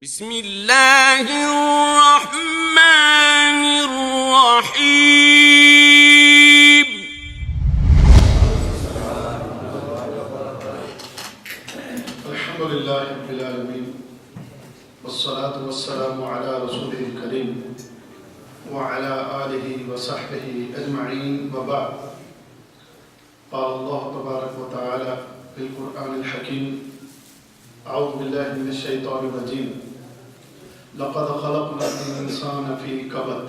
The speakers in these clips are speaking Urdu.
بسم اللہ الرحمن الرحیم الحمدللہ رب العالمین والصلاة والسلام علی رسولہ الکریم وعلی آلہ وصحبہ اجمعین وبعد قال اللہ تبارک وتعالی فی القرآن الحکیم اعوذ باللہ من الشیطان الرجیم لقد خلقنا الانسان فی کبد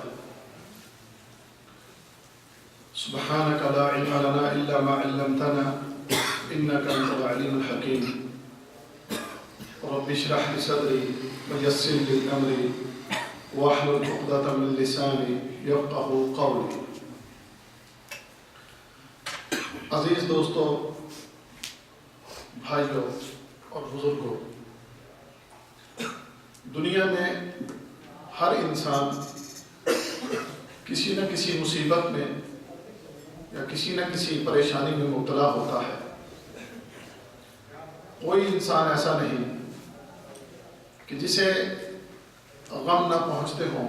سبحانک لا علم لنا الا ما علمتنا انک انت العلیم الحکیم رب اشرح لي صدري ويسر لي امري واحلل عقدة من لساني يفقهوا قولي. عزیز دوستو، بھائیوں اور بزرگوں، دنیا میں ہر انسان کسی نہ کسی مصیبت میں یا کسی نہ کسی پریشانی میں مبتلا ہوتا ہے. کوئی انسان ایسا نہیں کہ جسے غم نہ پہنچتے ہوں،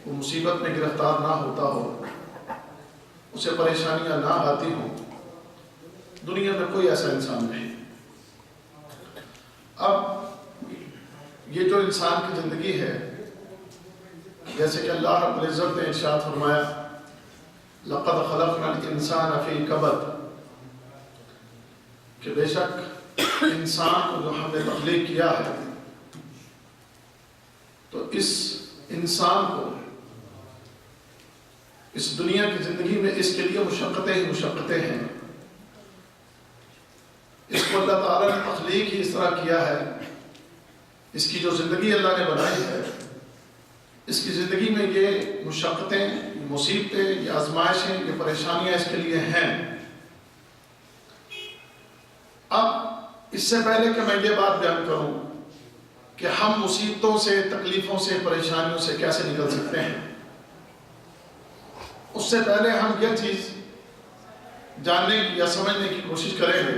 وہ مصیبت میں گرفتار نہ ہوتا ہو، اسے پریشانیاں نہ آتی ہوں. دنیا میں کوئی ایسا انسان نہیں. اب یہ جو انسان کی زندگی ہے، جیسے کہ اللہ رب العزت نے ارشاد فرمایا لقد خلقنا الانسان فی کبد، کہ بے شک انسان کو جو ہم نے تخلیق کیا ہے تو اس انسان کو اس دنیا کی زندگی میں اس کے لیے مشقتیں ہی مشقتیں ہیں. اس کو اللہ تعالیٰ نے تخلیق ہی اس طرح کیا ہے، اس کی جو زندگی اللہ نے بنائی ہے، اس کی زندگی میں یہ مشقتیں، یہ مصیبتیں، یہ آزمائشیں، یہ پریشانیاں اس کے لیے ہیں. اب اس سے پہلے کہ میں یہ بات بیان کروں کہ ہم مصیبتوں سے، تکلیفوں سے، پریشانیوں سے کیسے نکل سکتے ہیں، اس سے پہلے ہم یہ چیز جاننے کی یا سمجھنے کی کوشش کریں گے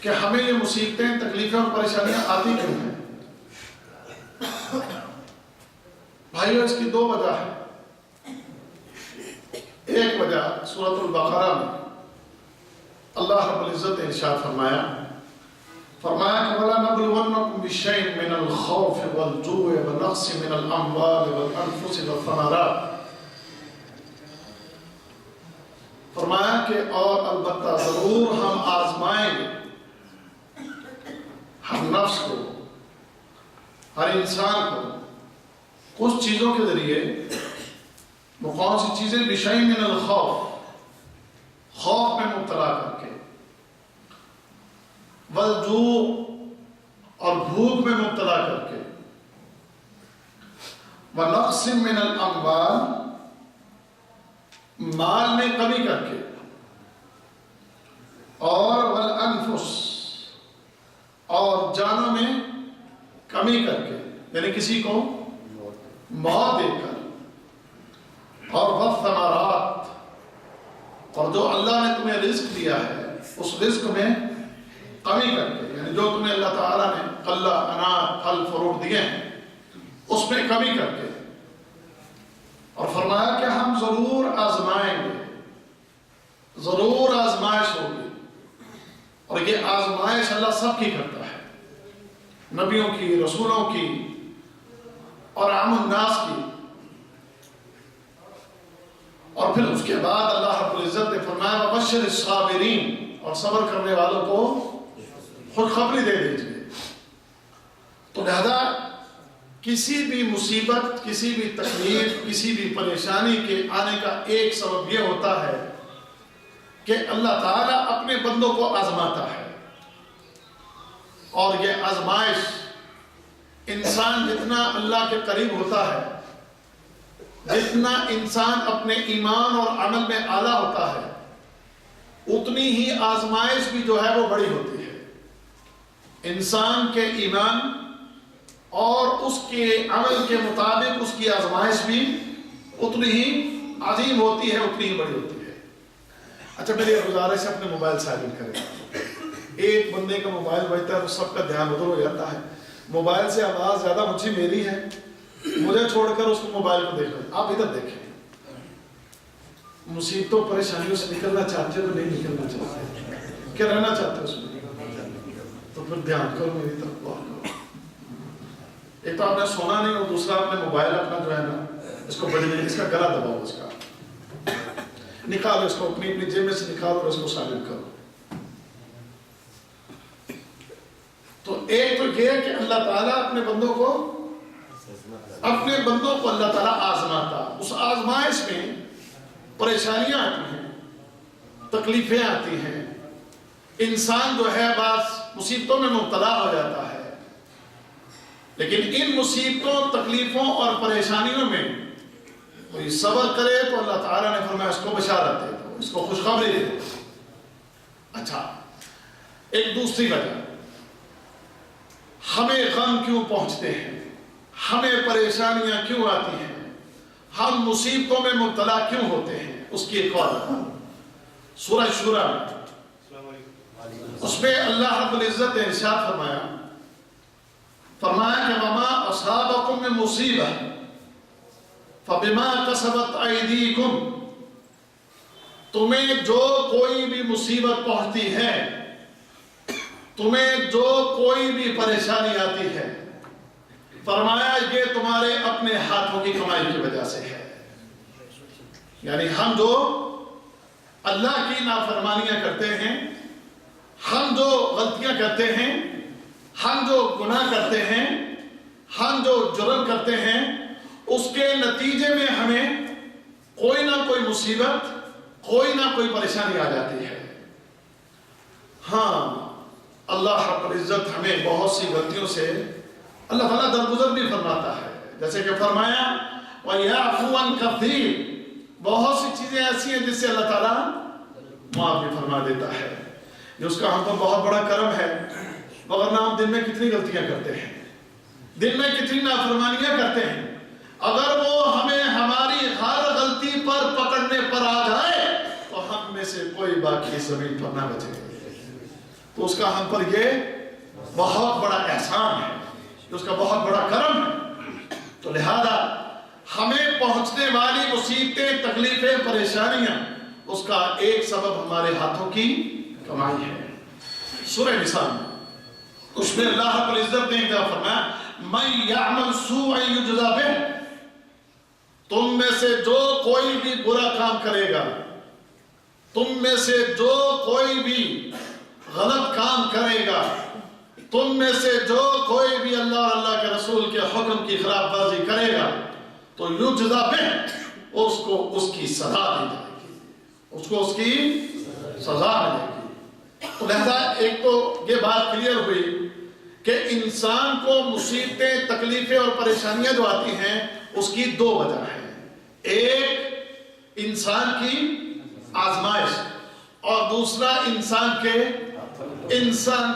کہ ہمیں یہ مصیبتیں، تکلیفیں اور پریشانیاں آتی کیوں ہیں. بھائیو، اس کی دو وجہ ہیں. ایک وجہ سورۃ البقرہ میں اللہ رب العزت نے ارشاد فرمایا کہ وَلَنَبْلُوَنَّكُمْ بِشَيْءٍ مِّنَ الْخَوْفِ وَالْجُوعِ وَنَقْصٍ مِّنَ الْأَمْوَالِ وَالْأَنفُسِ وَالثَّمَرَاتِ. فرمایا کہ اور البتہ ضرور ہم آزمائیں گے ہر نفس کو، ہر انسان کو کچھ چیزوں کے ذریعے. وہ کون سی چیزیں؟ بِشَيْءٍ مِّنَ الْخَوْفِ، خوف میں مبتلا کر کے، والجوع، اور بھوک میں مبتلا کر کے، ونقص من الاموال، مال میں کمی کر کے، اور والانفس، اور جانوں میں کمی کر کے، یعنی کسی کو موت دے کر، اور والثمرات، اور جو اللہ نے تمہیں رزق دیا ہے اس رزق میں کمی کر کے، یعنی جو تمہیں اللہ تعالیٰ نے غلہ، انار، پھل فروٹ دیے ہیں اس میں کمی کر کے. اور فرمایا کہ ہم ضرور آزمائیں گے، ضرور آزمائش ہوگی. اور یہ آزمائش اللہ سب کی کرتا ہے، نبیوں کی، رسولوں کی اور عام الناس کی. اور پھر اس کے بعد اللہ رب العزت نے فرمایا وَبَشِّرِ الصَّابِرِينَ، اور صبر کرنے والوں کو خوشخبری دے دیجیے. تو لہذا کسی بھی مصیبت، کسی بھی تکلیف، کسی بھی پریشانی کے آنے کا ایک سبب یہ ہوتا ہے کہ اللہ تعالیٰ اپنے بندوں کو آزماتا ہے. اور یہ آزمائش انسان جتنا اللہ کے قریب ہوتا ہے، جتنا انسان اپنے ایمان اور عمل میں اعلیٰ ہوتا ہے، اتنی ہی آزمائش بھی جو ہے وہ بڑی ہوتی ہے. انسان کے ایمان اور اس کے عمل کے مطابق اس کی آزمائش بھی اتنی ہی عظیم ہوتی ہے، اتنی ہی بڑی ہوتی ہے. اچھا، میری گزارش ہے اپنے موبائل سائلنٹ کریں. ایک بندے کا موبائل بجتا ہے تو سب کا دھیان ادھر ہو جاتا ہے. موبائل سے آواز زیادہ اونچی میری ہے, مجھے چھوڑ کر اس کو موبائل کو دیکھ رہے. آپ ادھر دیکھیں, مصیبتوں پریشانیوں سے نکلنا چاہتے ہو تو نہیں نکلنا چاہتے, کیا رہنا چاہتے ہو اس میں؟ تو پھر دھیان کرو, میری طرف غور کرو. ایک تو آپ نے سونا نہیں, اور دوسرا آپ نے موبائل اپنا جو ہے نا اس کو بجنے, اس کا گلا دباؤ, اس کا نکالو, اس کو اپنی اپنی جیب میں سے نکالو اور اس کو سائلنٹ کرو. تو ایک تو یہ کہ اللہ تعالیٰ اپنے بندوں کو اللہ تعالیٰ آزماتا. اس آزمائش میں پریشانیاں آتی ہیں, تکلیفیں آتی ہیں, انسان جو ہے بعض مصیبتوں میں مبتلا ہو جاتا ہے. لیکن ان مصیبتوں, تکلیفوں اور پریشانیوں میں کوئی صبر کرے تو اللہ تعالیٰ نے فرمایا اس کو بشارت دے دو, اس کو خوشخبری دے دو. اچھا, ایک دوسری وجہ, ہمیں غم کیوں پہنچتے ہیں, ہمیں پریشانیاں کیوں آتی ہیں, ہم مصیبتوں میں مبتلا کیوں ہوتے ہیں, اس کی ایک اور سورہ شورى میں, اس میں اللہ رب العزت نے ارشاد فرمایا کہ وما اصابکم من مصیبہ فبما کسبت ایدیکم, تمہیں جو کوئی بھی مصیبت پہنچتی ہے, تمہیں جو کوئی بھی پریشانی آتی ہے, فرمایا یہ تمہارے اپنے ہاتھوں کی کمائی کی وجہ سے ہے. یعنی ہم جو اللہ کی نافرمانیاں کرتے ہیں, ہم جو غلطیاں کرتے ہیں, ہم جو گناہ کرتے ہیں, ہم جو جرم کرتے ہیں, اس کے نتیجے میں ہمیں کوئی نہ کوئی مصیبت, کوئی نہ کوئی پریشانی آ جاتی ہے. ہاں, اللہ رب العزت ہمیں بہت سی غلطیوں سے اللہ تعالیٰ درگزر بھی فرماتا ہے. جیسے کہ فرمایا وَيَعْفُوَ عَنْ كَثِيرٍ, بہت سی چیزیں ایسی ہیں جس سے اللہ تعالیٰ معاف بھی فرما دیتا ہے. جو اس کا ہم پر بہت بڑا کرم ہے, ورنہ ہم دن میں کتنی غلطیاں کرتے ہیں, دن میں کتنی نافرمانیاں کرتے ہیں. اگر وہ ہمیں ہماری ہر غلطی پر پکڑنے پر آ جائے تو ہم میں سے کوئی باقی زمین پر نہ بچے. تو اس کا ہم پر یہ بہت بڑا احسان ہے, اس کا بہت بڑا کرم ہے. تو لہذا ہمیں پہنچنے والی مصیبتیں, تکلیفیں, پریشانیاں, اس کا ایک سبب ہمارے ہاتھوں کی کمائی ہے. سورہ نساء اس میں اللہ رب العزت نے کیا فرمایا, مَن يَعْمَلْ سُوءًا يُجْزَ بِهِ, تم میں سے جو کوئی بھی برا کام کرے گا, تم میں سے جو کوئی بھی غلط کام کرے گا, تم میں سے جو کوئی بھی اللہ اور اللہ کے رسول کے حکم کی خلاف ورزی کرے گا تو یجزا بہ, اس کو اس کی سزا دی جائے گی, اس کو اس کی سزا ملے گی. تو لہذا ایک تو یہ بات کلیئر ہوئی کہ انسان کو مصیبتیں, تکلیفیں اور پریشانیاں جو آتی ہیں اس کی دو وجہ ہیں. ایک انسان کی آزمائش, اور دوسرا انسان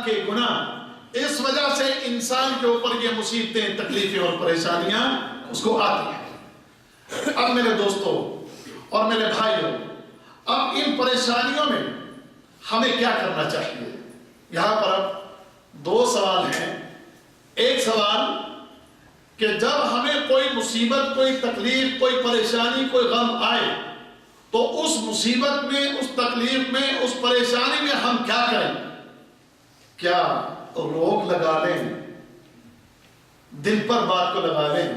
کے گناہ. اس وجہ سے انسان کے اوپر یہ مصیبتیں, تکلیفیں اور پریشانیاں اس کو آتی ہیں. اب میرے دوستوں اور میرے بھائیوں, اب ان پریشانیوں میں ہمیں کیا کرنا چاہیے؟ یہاں پر اب دو سوال ہیں. ایک سوال کہ جب ہمیں کوئی مصیبت, کوئی تکلیف, کوئی پریشانی, کوئی غم آئے تو اس مصیبت میں, اس تکلیف میں, اس پریشانی میں ہم کیا کریں؟ کیا روک لگا لیں, دل پر بات کو لگا لیں,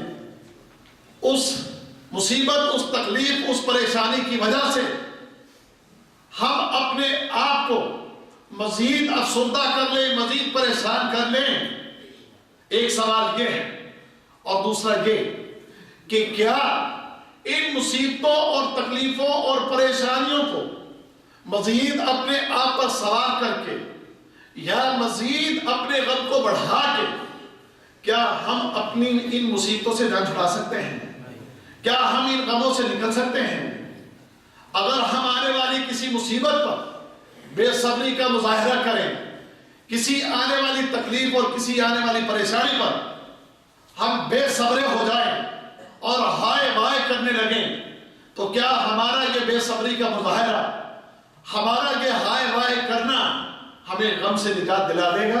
اس مصیبت, اس تکلیف, اس پریشانی کی وجہ سے ہم اپنے آپ کو مزید افسردہ کر لیں, مزید پریشان کر لیں؟ ایک سوال یہ ہے. اور دوسرا یہ کہ کیا ان مصیبتوں اور تکلیفوں اور پریشانیوں کو مزید اپنے آپ پر سوار کر کے یا مزید اپنے غم کو بڑھا کے کیا ہم اپنی ان مصیبتوں سے جان چھڑا سکتے ہیں؟ کیا ہم ان غموں سے نکل سکتے ہیں؟ اگر ہم آنے والی کسی مصیبت پر بے صبری کا مظاہرہ کریں, کسی آنے والی تکلیف اور کسی آنے والی پریشانی پر ہم بے صبرے ہو جائیں اور ہائے بائے کرنے لگیں, تو کیا ہمارا یہ بے صبری کا مظاہرہ, ہمارا یہ ہائے بائے کرنا, ہمیں غم سے نجات دلا دے گا؟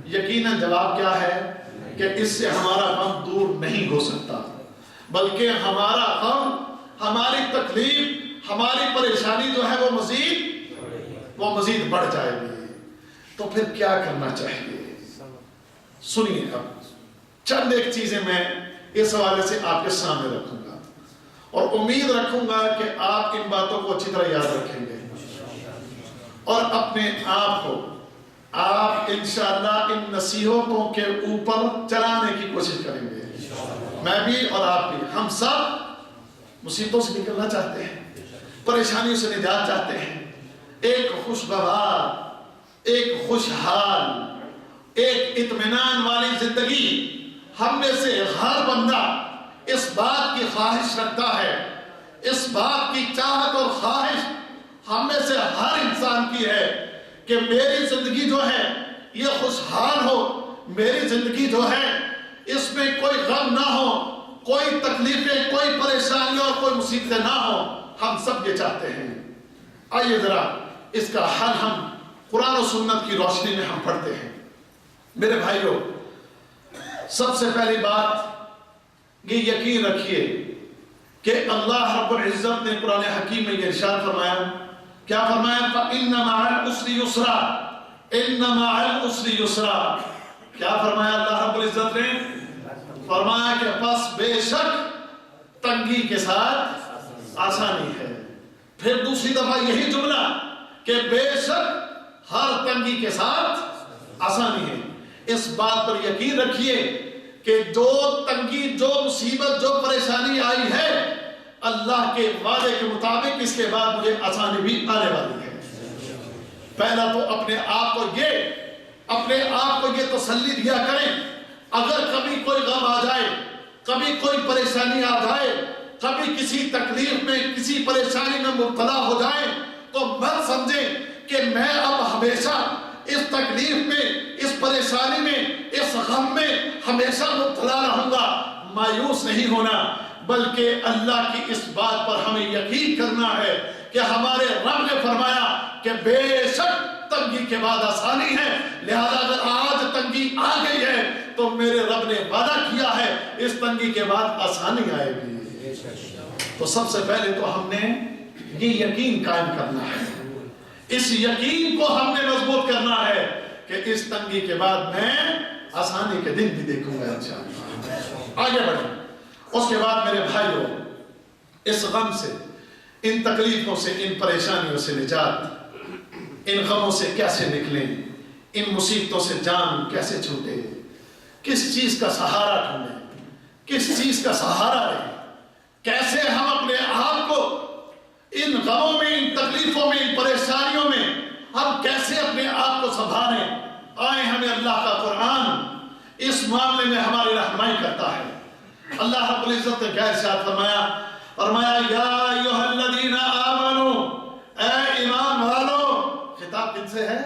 یقیناً جواب کیا ہے کہ اس سے ہمارا غم دور نہیں ہو سکتا، بلکہ ہمارا غم، ہماری تکلیف، ہماری پریشانی جو ہے وہ مزید بڑھ جائے گی۔ تو پھر کیا کرنا چاہیے؟ سنیے، اب چند ایک چیزیں میں اس حوالے سے آپ کے سامنے رکھوں گا اور امید رکھوں گا کہ آپ ان باتوں کو اچھی طرح یاد رکھیں گے اور اپنے آپ کو آپ انشاءاللہ ان نصیحتوں کے اوپر چلانے کی کوشش کریں گے۔ میں بھی اور آپ بھی، ہم سب مصیبتوں سے نکلنا چاہتے ہیں، پریشانیوں سے نجات چاہتے ہیں، ایک خوشگوار، ایک خوشحال، ایک اطمینان والی زندگی ہم میں سے ہر بندہ اس بات کی خواہش رکھتا ہے، اس بات کی چاہت اور خواہش ہم میں سے ہر انسان کی ہے کہ میری زندگی جو ہے یہ خوشحال ہو، میری زندگی جو ہے اس میں کوئی غم نہ ہو، کوئی تکلیفیں، کوئی پریشانیاں اور کوئی مصیبتیں نہ ہو۔ ہم سب یہ چاہتے ہیں۔ آئیے ذرا اس کا حل ہم قرآن و سنت کی روشنی میں ہم پڑھتے ہیں۔ میرے بھائیوں، سب سے پہلی بات یہ یقین رکھیے کہ اللہ رب العزت نے قرآن حکیم میں یہ ارشاد فرمایا، کیا فرمایا؟ فَإِنَّ مَعَ الْعُسْرِ يُسْرًا، إِنَّ مَعَ الْعُسْرِ يُسْرًا۔ کیا فرمایا اللہ رب العزت نے؟ فرمایا کہ پس بے شک تنگی کے ساتھ آسانی ہے۔ پھر دوسری دفعہ یہی جملہ کہ بے شک ہر تنگی کے ساتھ آسانی ہے۔ اس بات پر یقین رکھیے کہ جو تنگی، جو مصیبت، جو پریشانی آئی ہے، اللہ کے وعدے کے مطابق اس کے بعد مجھے آسانی بھی آنے والی ہے۔ پہلا تو اپنے آپ کو یہ تسلی دیا کریں، اگر کبھی کوئی غم آ جائے، کبھی کوئی پریشانی آ جائے، کبھی کسی تکلیف میں، کسی پریشانی میں مبتلا ہو جائیں، تو مت سمجھیں کہ میں اب ہمیشہ اس تکلیف میں، اس پریشانی میں، اس غم میں ہمیشہ مبتلا رہوں گا۔ مایوس نہیں ہونا، بلکہ اللہ کی اس بات پر ہمیں یقین کرنا ہے کہ ہمارے رب نے فرمایا کہ بے شک تنگی کے بعد آسانی ہے، لہذا اگر آج تنگی آ گئی ہے تو میرے رب نے وعدہ کیا ہے اس تنگی کے بعد آسانی آئے گی۔ تو سب سے پہلے تو ہم نے یہ یقین قائم کرنا ہے، اس یقین کو ہم نے مضبوط کرنا ہے کہ اس تنگی کے بعد میں آسانی کے دن بھی دیکھوں گا انشاءاللہ۔ آگے بڑھیں۔ اس کے بعد میرے بھائیوں، اس غم سے، ان تکلیفوں سے، ان پریشانیوں سے نجات، ان غموں سے کیسے نکلیں، ان مصیبتوں سے جان کیسے چھوٹے، کس چیز کا سہارا ڈھونڈیں، کس چیز کا سہارا لیں، کیسے ہم اپنے آپ کو ان غموں میں، ان تکلیفوں میں، ان پریشانیوں میں ہم کیسے اپنے آپ کو سنبھالیں۔ آئیں، ہمیں اللہ کا قرآن اس معاملے میں ہماری رہنمائی کرتا ہے۔ اللہ رب العزت نے کیا ارشاد فرمایا یا ایھا الذین آمنوا، اے ایمان والو۔ خطاب کن سے ہے؟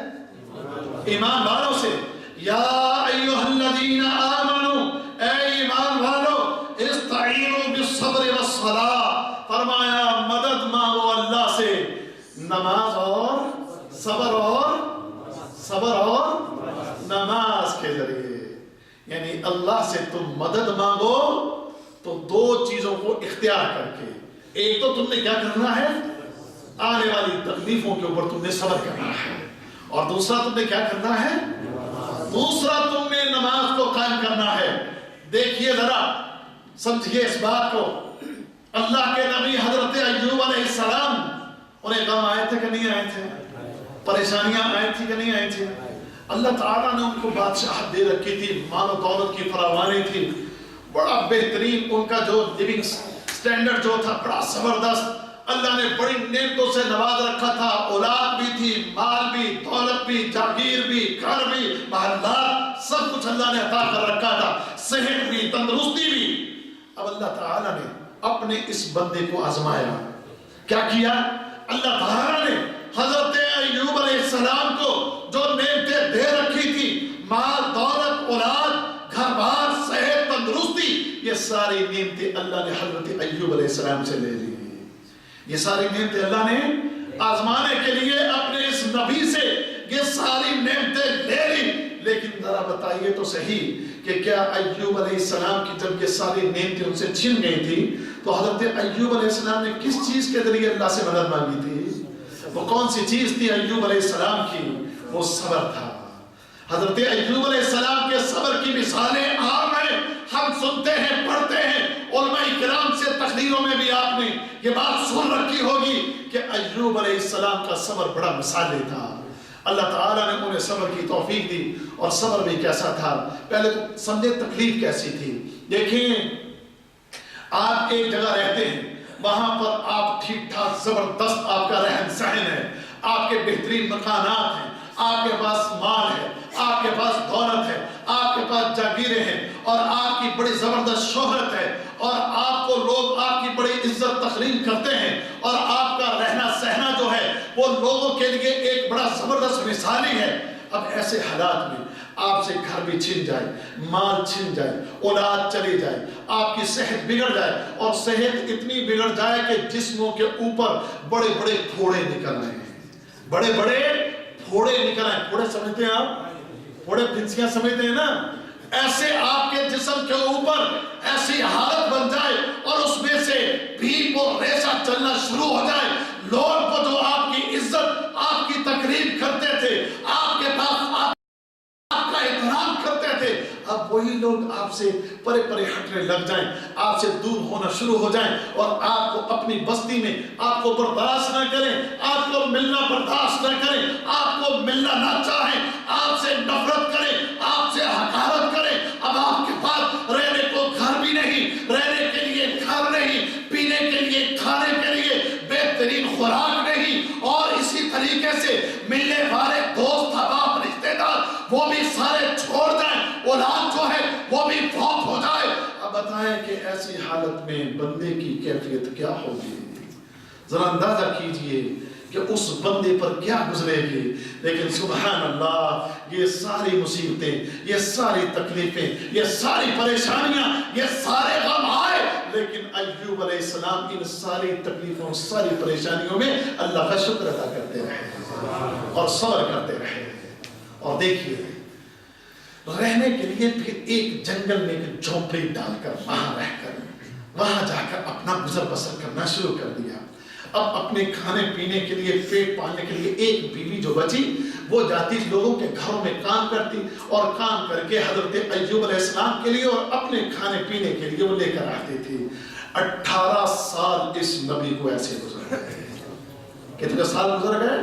ایمان والوں سے۔ یا ایھا الذین آمنوا، اے ایمان والو، استعینوا بالصبر والصلاۃ، فرمایا مدد مانگو اللہ سے نماز اور صبر اور نماز کے ذریعے۔ یعنی اللہ سے تم مدد مانگو تو دو چیزوں کو اختیار کر کے، ایک تو تم نے کیا کرنا ہے؟ آنے والی تکلیفوں کے اوپر تم نے صبر کرنا ہے، اور دوسرا تم نے کیا کرنا ہے؟ دوسرا تم نے نماز کو قائم کرنا ہے۔ دیکھیے ذرا، سمجھیے اس بات کو، اللہ کے نبی حضرت ایوب علیہ السلام، انہیں غم آئے تھے کہ نہیں آئے تھے؟ پریشانیاں آئی تھی کہ نہیں آئی تھی؟ اللہ تعالیٰ نے ان کو بادشاہت دے رکھی تھی، مال و دولت کی فراوانی تھی، بڑا بہترین ان کا جو لیونگ سٹینڈرڈ جو تھا بڑا زبردست، اللہ نے بڑی نعمتوں سے نواز رکھا تھا، اولاد بھی تھی، مال بھی، دولت بھی، جاگیر بھی، گھر بھی، محلات، سب کچھ اللہ نے عطا کر رکھا تھا، صحت بھی، تندرستی بھی۔ اب اللہ تعالیٰ نے اپنے اس بندے کو آزمایا۔ کیا کیا؟ اللہ تعالیٰ نے حضرت ایوب علیہ السلام کو جو نعمتیں دے رکھی تھی، مال، دولت، اولاد، گھر بار، صحت، تندرستی، یہ ساری نعمتیں اللہ نے حضرت ایوب علیہ السلام سے لے لی۔ یہ ساری نعمتیں اللہ نے آزمانے کے لیے اپنے اس نبی سے یہ ساری بتائیے تو صحیح کہ کیا ایوب علیہ السلام کی جب یہ ساری نعمتیں ان سے چھن گئی تھی تو حضرت ایوب علیہ السلام نے کس چیز کے ذریعے اللہ سے مدد مانگی تھی؟ وہ کون سی چیز تھی ایوب علیہ السلام کی؟ وہ صبر تھا۔ حضرت ایوب علیہ السلام کے صبر کی مثالیں عام ہیں، ہم سنتے ہیں، پڑھتے ہیں، علماء کرام سے تقریروں میں بھی آپ نے یہ بات سن رکھی ہوگی کہ ایوب علیہ السلام کا صبر بڑا مثالی تھا۔ اللہ تعالیٰ نے انہیں صبر کی توفیق دی، اور صبر بھی کیسا تھا؟ پہلے تو سمجھے تکلیف کیسی تھی۔ دیکھیں، آپ ایک جگہ رہتے ہیں، وہاں پر آپ ٹھیک ٹھاک زبردست آپ کا رہن سہن ہے، آپ کے بہترین مکانات ہیں، آپ کے پاس مال ہے، آپ کے پاس دولت ہے، آپ کے پاس جاگیریں ہیں، اور آپ کی بڑی زبردست شہرت ہے، اور آپ کو لوگ آپ کی بڑی عزت تقریم کرتے ہیں، اور آپ کا رہنا سہنا جو ہے وہ لوگوں کے لیے ایک بڑا زبردست مثالی ہے۔ اب ایسے حالات میں آپ سے گھر بھی چھن جائے، مال چھن جائے، اولاد چلی جائے، آپ کی صحت بگڑ جائے، اور صحت اتنی بگڑ جائے کہ جسموں کے اوپر بڑے بڑے پھوڑے نکل رہے ہیں، بڑے بڑے پھوڑے نکل رہے ہیں۔ پھوڑے سمجھتے ہیں آپ؟ پھوڑے پھنسیاں سمجھتے ہیں نا؟ ایسے آپ کے جسم کے اوپر ایسی حالت بن جائے اور اس میں سے بھیپ اور ریشہ چلنا شروع ہو جائے، لوگ کو جو آپ کی عزت، آپ کی تقریب کرتے تھے، آپ کے پاس آپ کا احترام کرتے تھے، اب وہی لوگ آپ سے پرے پرے ہٹنے لگ جائیں، آپ سے دور ہونا شروع ہو جائیں، اور آپ کو اپنی بستی میں آپ کو برداشت نہ کریں، آپ کو ملنا برداشت نہ کریں، آپ کو ملنا نہ چاہیں، آپ سے نفرت کریں، آپ سے حقارت کریں۔ اب آپ کے پاس رہنے کو گھر بھی نہیں، رہنے کے لیے گھر نہیں، پینے کے لیے، کھانے کے لیے بہترین خوراک نہیں، اور اسی طریقے سے ملنے والے دوست احباب رشتے دار وہ بھی سارے چھوڑ جائیں، اولاد جو ہے وہ بھی فوت ہو جائے۔ اب بتائیں کہ ایسی حالت میں بندے کی کیفیت کیا ہوگی؟ ذرا اندازہ کیجئے کہ اس بندے پر کیا گزرے گی۔ لیکن سبحان اللہ، یہ ساری مصیبتیں، یہ ساری تکلیفیں، یہ ساری پریشانیاں، یہ سارے غم آئے، لیکن ایوب علیہ السلام ان ساری تکلیفوں، ساری پریشانیوں میں اللہ کا شکر ادا کرتے رہے اور صبر کرتے رہے۔ اور دیکھیے، رہنے کے لیے پھر ایک جنگل میں ایک جھونپڑی ڈال کر وہاں رہ کر وہاں جا کر اپنا گزر بسر کرنا شروع کر دیا۔ اب اپنے کھانے پینے کے لیے، پیٹ پالنے کے لیے ایک بیوی جو بچی وہ جاتی لوگوں کے گھروں میں کام کرتی، اور کام کر کے حضرت ایوب علیہ السلام کے لیے اور اپنے کھانے پینے کے لیے وہ لے کر آتی تھی۔ 18 سال اس نبی کو ایسے گزر گئے۔ کتنے سال گزر گئے؟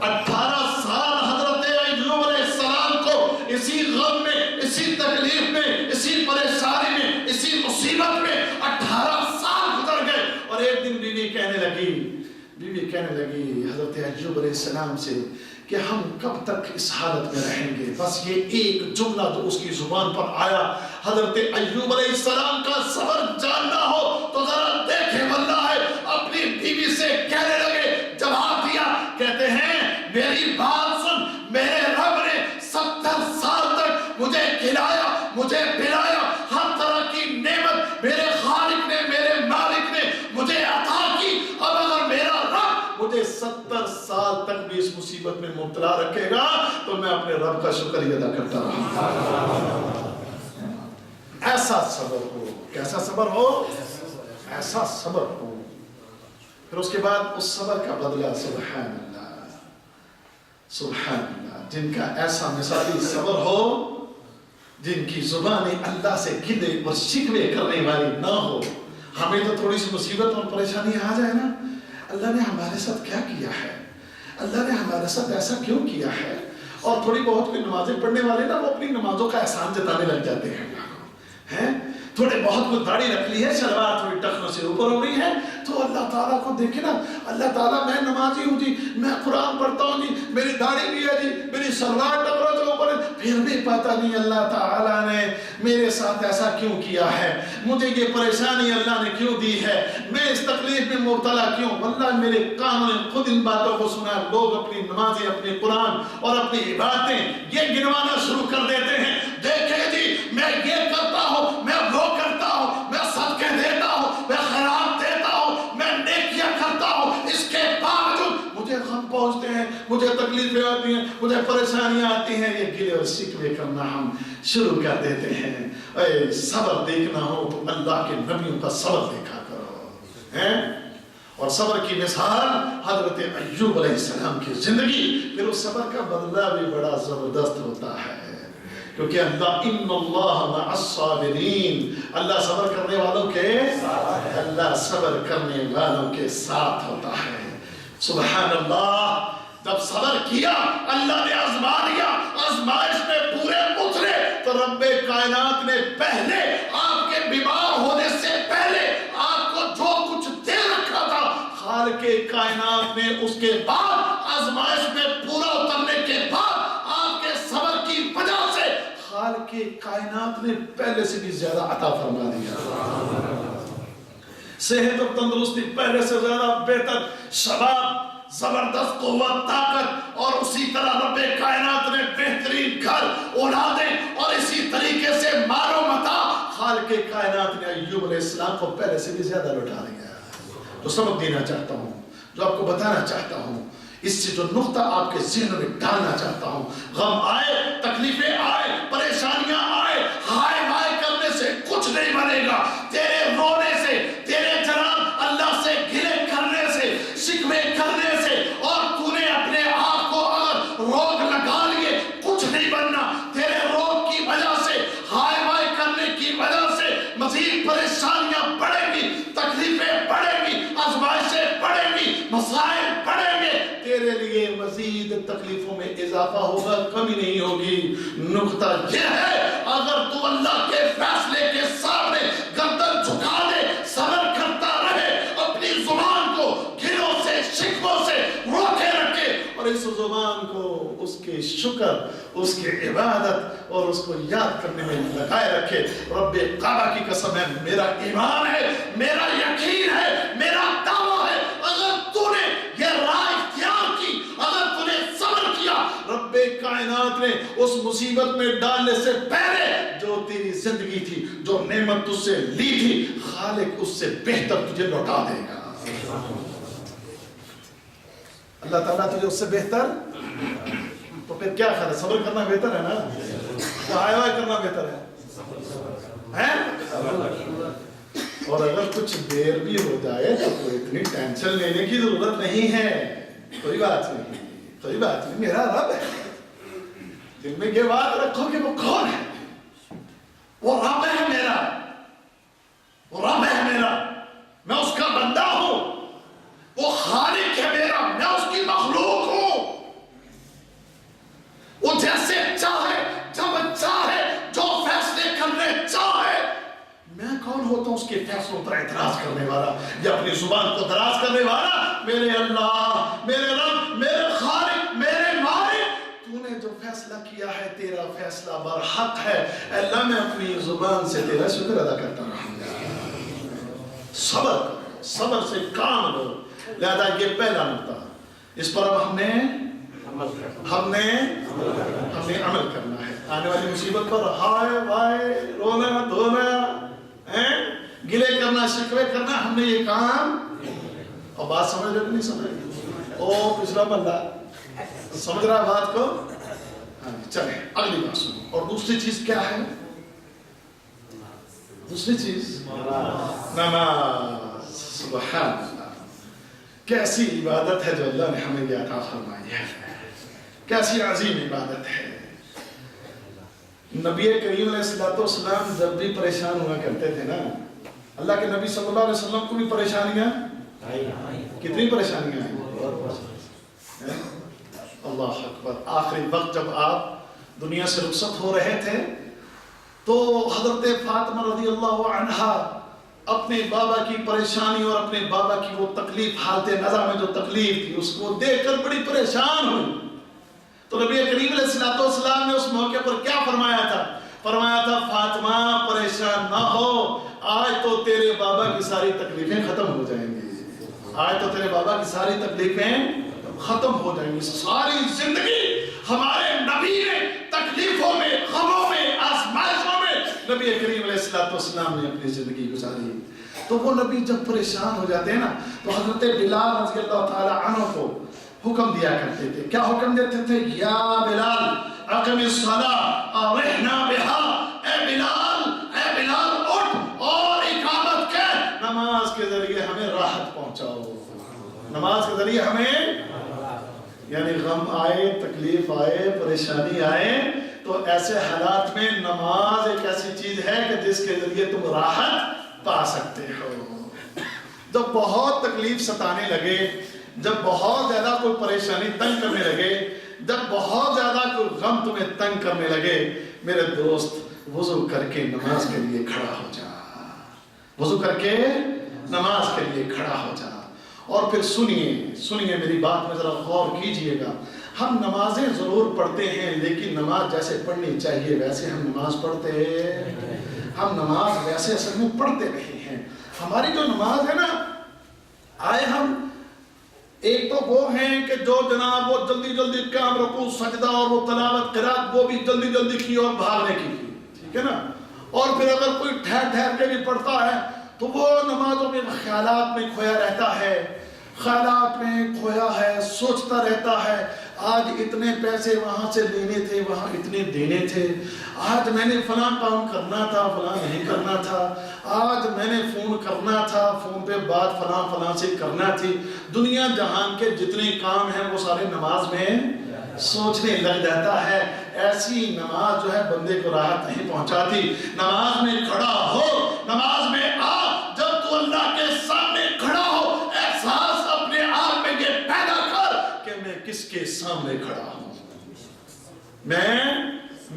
18 سال حضرت ایوب علیہ السلام کو اسی غم میں، اسی تکلیف میں، اسی پریشانی میں، اسی مصیبت میں 18 سال گزر گئے۔ اور ایک دن بیوی کہنے لگی حضرت ایوب علیہ السلام سے کہ ہم کب تک اس حالت میں رہیں گے؟ بس یہ ایک جملہ جو اس کی زبان پر آیا، حضرت ایوب علیہ السلام کا صبر جاننا ہو تو ذرا دیکھیں، واللہ ہے اپنی بیوی سے کہنے لگے، جواب دیا، کہتے ہیں میری بات سن، میرے رب نے 70 سال تک مجھے کھلایا، مجھے پلایا، ہر طرح کی نعمت میرے خالق نے، میرے مالک نے مجھے عطا کی۔ اب اگر میرا رب مجھے 70 سال تک بھی اس مصیبت میں مبتلا رکھے گا تو میں اپنے رب کا شکر ادا کرتا رہا۔ ایسا صبر ہو، کیسا صبر ہو؟ ایسا صبر ہو۔ پھر اس کے بعد اس صبر کا بدلہ، سبحان اللہ، سبحان اللہ، جن کا ایسا مثالی صبر ہو، جن کی زبانیں اللہ سے گلے اور شکوے کرنے والی نہ ہو۔ ہمیں تو تھوڑی سی مصیبت اور پریشانی آ جائے نا، اللہ نے ہمارے ساتھ کیا کیا ہے، اللہ نے ہمارے ساتھ ایسا کیوں کیا ہے، اور تھوڑی بہت کوئی نمازیں پڑھنے والے نا وہ اپنی نمازوں کا احسان جتانے لگ جاتے ہیں، تھوڑے بہت کو داڑھی رکھ لی ہے، شلوار تھوڑی ٹخنوں سے اوپر ہو گئی ہے، تو اللہ تعالیٰ کو دیکھے نا، اللہ تعالیٰ میں نمازی ہوں جی، میں قرآن پڑھتا ہوں جی، میری داڑھی بھی ہے جی، میری شلوار ٹخنوں سے اوپر ہے، پھر بھی پتہ نہیں اللہ تعالیٰ نے میرے ساتھ ایسا کیوں کیا ہے، مجھے یہ پریشانی اللہ نے کیوں دی ہے، میں اس تکلیف میں مبتلا کیوں۔ واللہ میرے کانوں نے خود ان باتوں کو سنا۔ لوگ اپنی نمازیں، اپنی قرآن اور اپنی عبادتیں یہ گنوانا شروع کر دیتے ہیں، دیکھیں جی میں یہ کرتا ہوں، میں وہ کرتا ہوں، میں صدقے دیتا ہوں، میں خیرات دیتا ہوں، میں نیکیاں کرتا ہوں، اس کے باوجود مجھے غم پہنچتے ہیں, مجھے تکلیفیں آتی ہیں, مجھے پریشانیاں آتی ہیں, یہ گلے اور شکوے کرنا ہم شروع کر دیتے ہیں. اے صبر دیکھنا ہو تو اللہ کے نبیوں کا صبر دیکھا کرو. اور صبر کی مثال حضرت ایوب علیہ السلام کی زندگی. پھر اس صبر کا بدلہ بھی بڑا زبردست ہوتا ہے, کیونکہ اللہ ان اللہ مع الصابرین, اللہ صبر کرنے والوں کے, اللہ صبر کرنے والوں کے ساتھ ہوتا ہے. سبحان اللہ. جب صبر کیا اللہ نے آزما لیا, آزمائش میں پورے اترے, تو رب کائنات نے پہلے آپ کے بیمار ہونے سے پہلے آپ کو جو کچھ دے رکھا تھا, خالق کائنات نے اس کے بعد آزمائش میں پورا اترنے کے بعد آپ کے صبر کی وجہ سے خالق کائنات نے پہلے سے بھی زیادہ عطا فرما دیا. صحت اور تندرستی پہلے سے زیادہ بہتر, شباب, زبردست قوت, طاقت, اور اسی طرح رب کائنات نے بہترین گھر, اولادیں, اور اسی طریقے سے مال و متاع خالق کائنات نے ایوب علیہ السلام کو پہلے سے بھی زیادہ لوٹا دیا. جو سبق دینا چاہتا ہوں, جو آپ کو بتانا چاہتا ہوں, اس سے جو نقطہ آپ کے ذہن میں ڈالنا چاہتا ہوں, غم آئے, تکلیفیں آئے, پریشانیاں آئے, ہائے ہائے کرنے سے کچھ نہیں بنے گا. تیرے رونے سے, تیرے جناب اللہ سے گلے کرنے سے, شکوے کرنے سے, اور تو نے اپنے آپ کو اگر روگ لگا لیے, کچھ نہیں بننا. تیرے روگ کی وجہ سے, ہائے ہائے کرنے کی وجہ سے مزید پریشانیاں بڑھیں گی, تکلیفیں بڑھیں گی, آزمائشیں بڑھیں گی, مسائل بڑھیں گے. تیرے لیے مزید تکلیفوں میں اضافہ ہوگا, کمی نہیں ہوگی. نقطہ یہ ہے, اگر تو اللہ کے فیصلے کے سامنے گردن جھکا دے, صبر کرتا رہے, اپنی زبان کو گھنوں سے, شکووں سے روکے رکھے, اور اس زبان کو اس کے شکر, اس کے عبادت اور اس کو یاد کرنے میں لگائے رکھے. رب کعبہ کی قسم ہے, میرا ایمان ہے, میرا یقین ہے, میرا دعویٰ ہے, اگر تو نے یہ راہ اختیار کی, اگر تو نے صبر کیا, رب کائنات نے اس مصیبت میں ڈالنے سے پہلے جو تیری زندگی تھی, جو نعمت تجھ سے لی تھی, خالق اس سے بہتر تجھے لوٹا دے گا. اللہ تعالیٰ تجھے اس سے بہتر, تو پھر کیا خیال ہے, صبر کرنا بہتر ہے نا, ہائے ہائے کرنا بہتر ہے. اور اگر کچھ دیر بھی ہو جائے تو کوئی اتنی ٹینشن لینے کی ضرورت نہیں ہے. کوئی بات نہیں, کوئی بات نہیں, میرا رب ہے. دل میں یہ بات رکھو کہ وہ کون ہے, وہ رب ہے میرا, وہ رب ہے میرا, میں اس کا بندہ ہوں, وہ خالق ہے میرا, میں اس کی مخلوق ہوں. وہ جیسے چاہے, جب چاہے, جو فیصلے کرنے چاہے. میں کون ہوتا ہوں اس کے فیصلوں پر اعتراض کرنے والا یا اپنی زبان کو دراز کرنے والا؟ میرے اللہ, میرے رب, میرے خالق, میرے مالک, تو نے جو فیصلہ کیا ہے تیرا فیصلہ برحق ہے. اللہ میں اپنی زبان سے تیرا شکر ادا کرتا رہوں گا. صبر کرو, صبر سے کام لو. لہذا یہ پہلا نقطہ, اس پر اب ہم نے عمل کرنا ہے. آنے والی مصیبت پر ہائے وائے, رونا دھونا, گلے کرنا, شکوے کرنا, ہم نے یہ کام. اور بات سمجھ رہے نہیں سمجھ رہے؟ او پچھلا بندہ سمجھ رہا بات کو؟ چلیں اگلی بات سنو. اور دوسری چیز کیا ہے؟ دوسری چیز نماز. سبحان اللہ, کیسی عبادت ہے جو اللہ نے ہمیں یہ عطا فرمائی ہے, کیسی عظیم عبادت ہے. نبی کریم علیہ السلام جب بھی پریشان ہوا کرتے تھے نا, اللہ کے نبی صلی اللہ علیہ وسلم کو بھی پریشانیاں, کتنی پریشانیاں ہیں. اللہ اکبر. آخری وقت جب آپ دنیا سے رخصت ہو رہے تھے تو حضرت فاطمہ رضی اللہ عنہا اپنے بابا کی پریشانی اور اپنے بابا کی وہ تکلیف, حالت نظر میں جو تکلیف تھی, اس کو دیکھ کر بڑی پریشان ہوئی. تو نبی کریم علیہ السلام نے اس موقع پر کیا فرمایا تھا؟ فرمایا تھا, فاطمہ پریشان نہ ہو, آج تو تیرے بابا کی ساری تکلیفیں ختم ہو جائیں گی. آج تو تیرے بابا کی ساری تکلیفیں ختم ہو جائیں گی. ساری زندگی ہمارے نبی نے تکلیفوں میں, غموں میں, آزمائشوں میں نبی کریم علیہ السلام نے اپنی زندگی گزاری. تو وہ نبی جب پریشان ہو جاتے ہیں نا, تو حضرت بلال رضی اللہ تعالی عنہ کو حکم دیا کرتے تھے. کیا حکم دیتے تھے؟ یا بلال اقم الصلاۃ ارحنا بها، اے بلال اٹھ اور اقامت کر، نماز کے ذریعے ہمیں راحت پہنچاؤ. نماز کے ذریعے ہمیں، یعنی غم آئے، تکلیف آئے، پریشانی آئے تو ایسے حالات میں نماز ایک ایسی چیز ہے کہ جس کے ذریعے تم راحت پا سکتے ہو. جب بہت تکلیف ستانے لگے، جب بہت زیادہ کوئی پریشانی تنگ کرنے لگے، جب بہت زیادہ کوئی غم تمہیں تنگ کرنے لگے، میرے دوست وضو کر کے نماز کے لیے کھڑا ہو جا. وضو کر کے نماز کے لیے کھڑا ہو جا. اور پھر سنیے میری بات میں ذرا غور کیجئے گا. ہم نمازیں ضرور پڑھتے ہیں لیکن نماز جیسے پڑھنی چاہیے ویسے ہم نماز پڑھتے ہیں. ہم نماز ویسے اصل میں پڑھتے نہیں ہیں. ہماری جو نماز ہے نا، آئے ہم ایک تو وہ ہیں کہ جو جناب وہ جلدی جلدی قیام رکوع سجدہ اور وہ تلاوت قرات وہ بھی جلدی جلدی کی اور بھاگنے کی، ٹھیک ہے نا. اور پھر اگر کوئی ٹھہر کے بھی پڑھتا ہے تو وہ نمازوں میں خیالات میں کھویا رہتا ہے، خیالات میں کھویا ہے، سوچتا رہتا ہے آج اتنے پیسے وہاں سے لینے تھے، وہاں اتنے دینے تھے، آج میں نے فلاں کام کرنا تھا، فلاں نہیں کرنا تھا، آج میں نے فون کرنا تھا، فون پہ بات فلاں سے کرنا تھی. دنیا جہان کے جتنے کام ہیں وہ سارے نماز میں سوچنے لگ جاتا ہے. ایسی نماز جو ہے بندے کو راحت نہیں پہنچاتی. نماز میں کھڑا ہو، نماز میں آ. جب تو اللہ کے سامنے کھڑا ہو، احساس اپنے آپ میں یہ پیدا کر کہ میں کس کے سامنے کھڑا ہوں،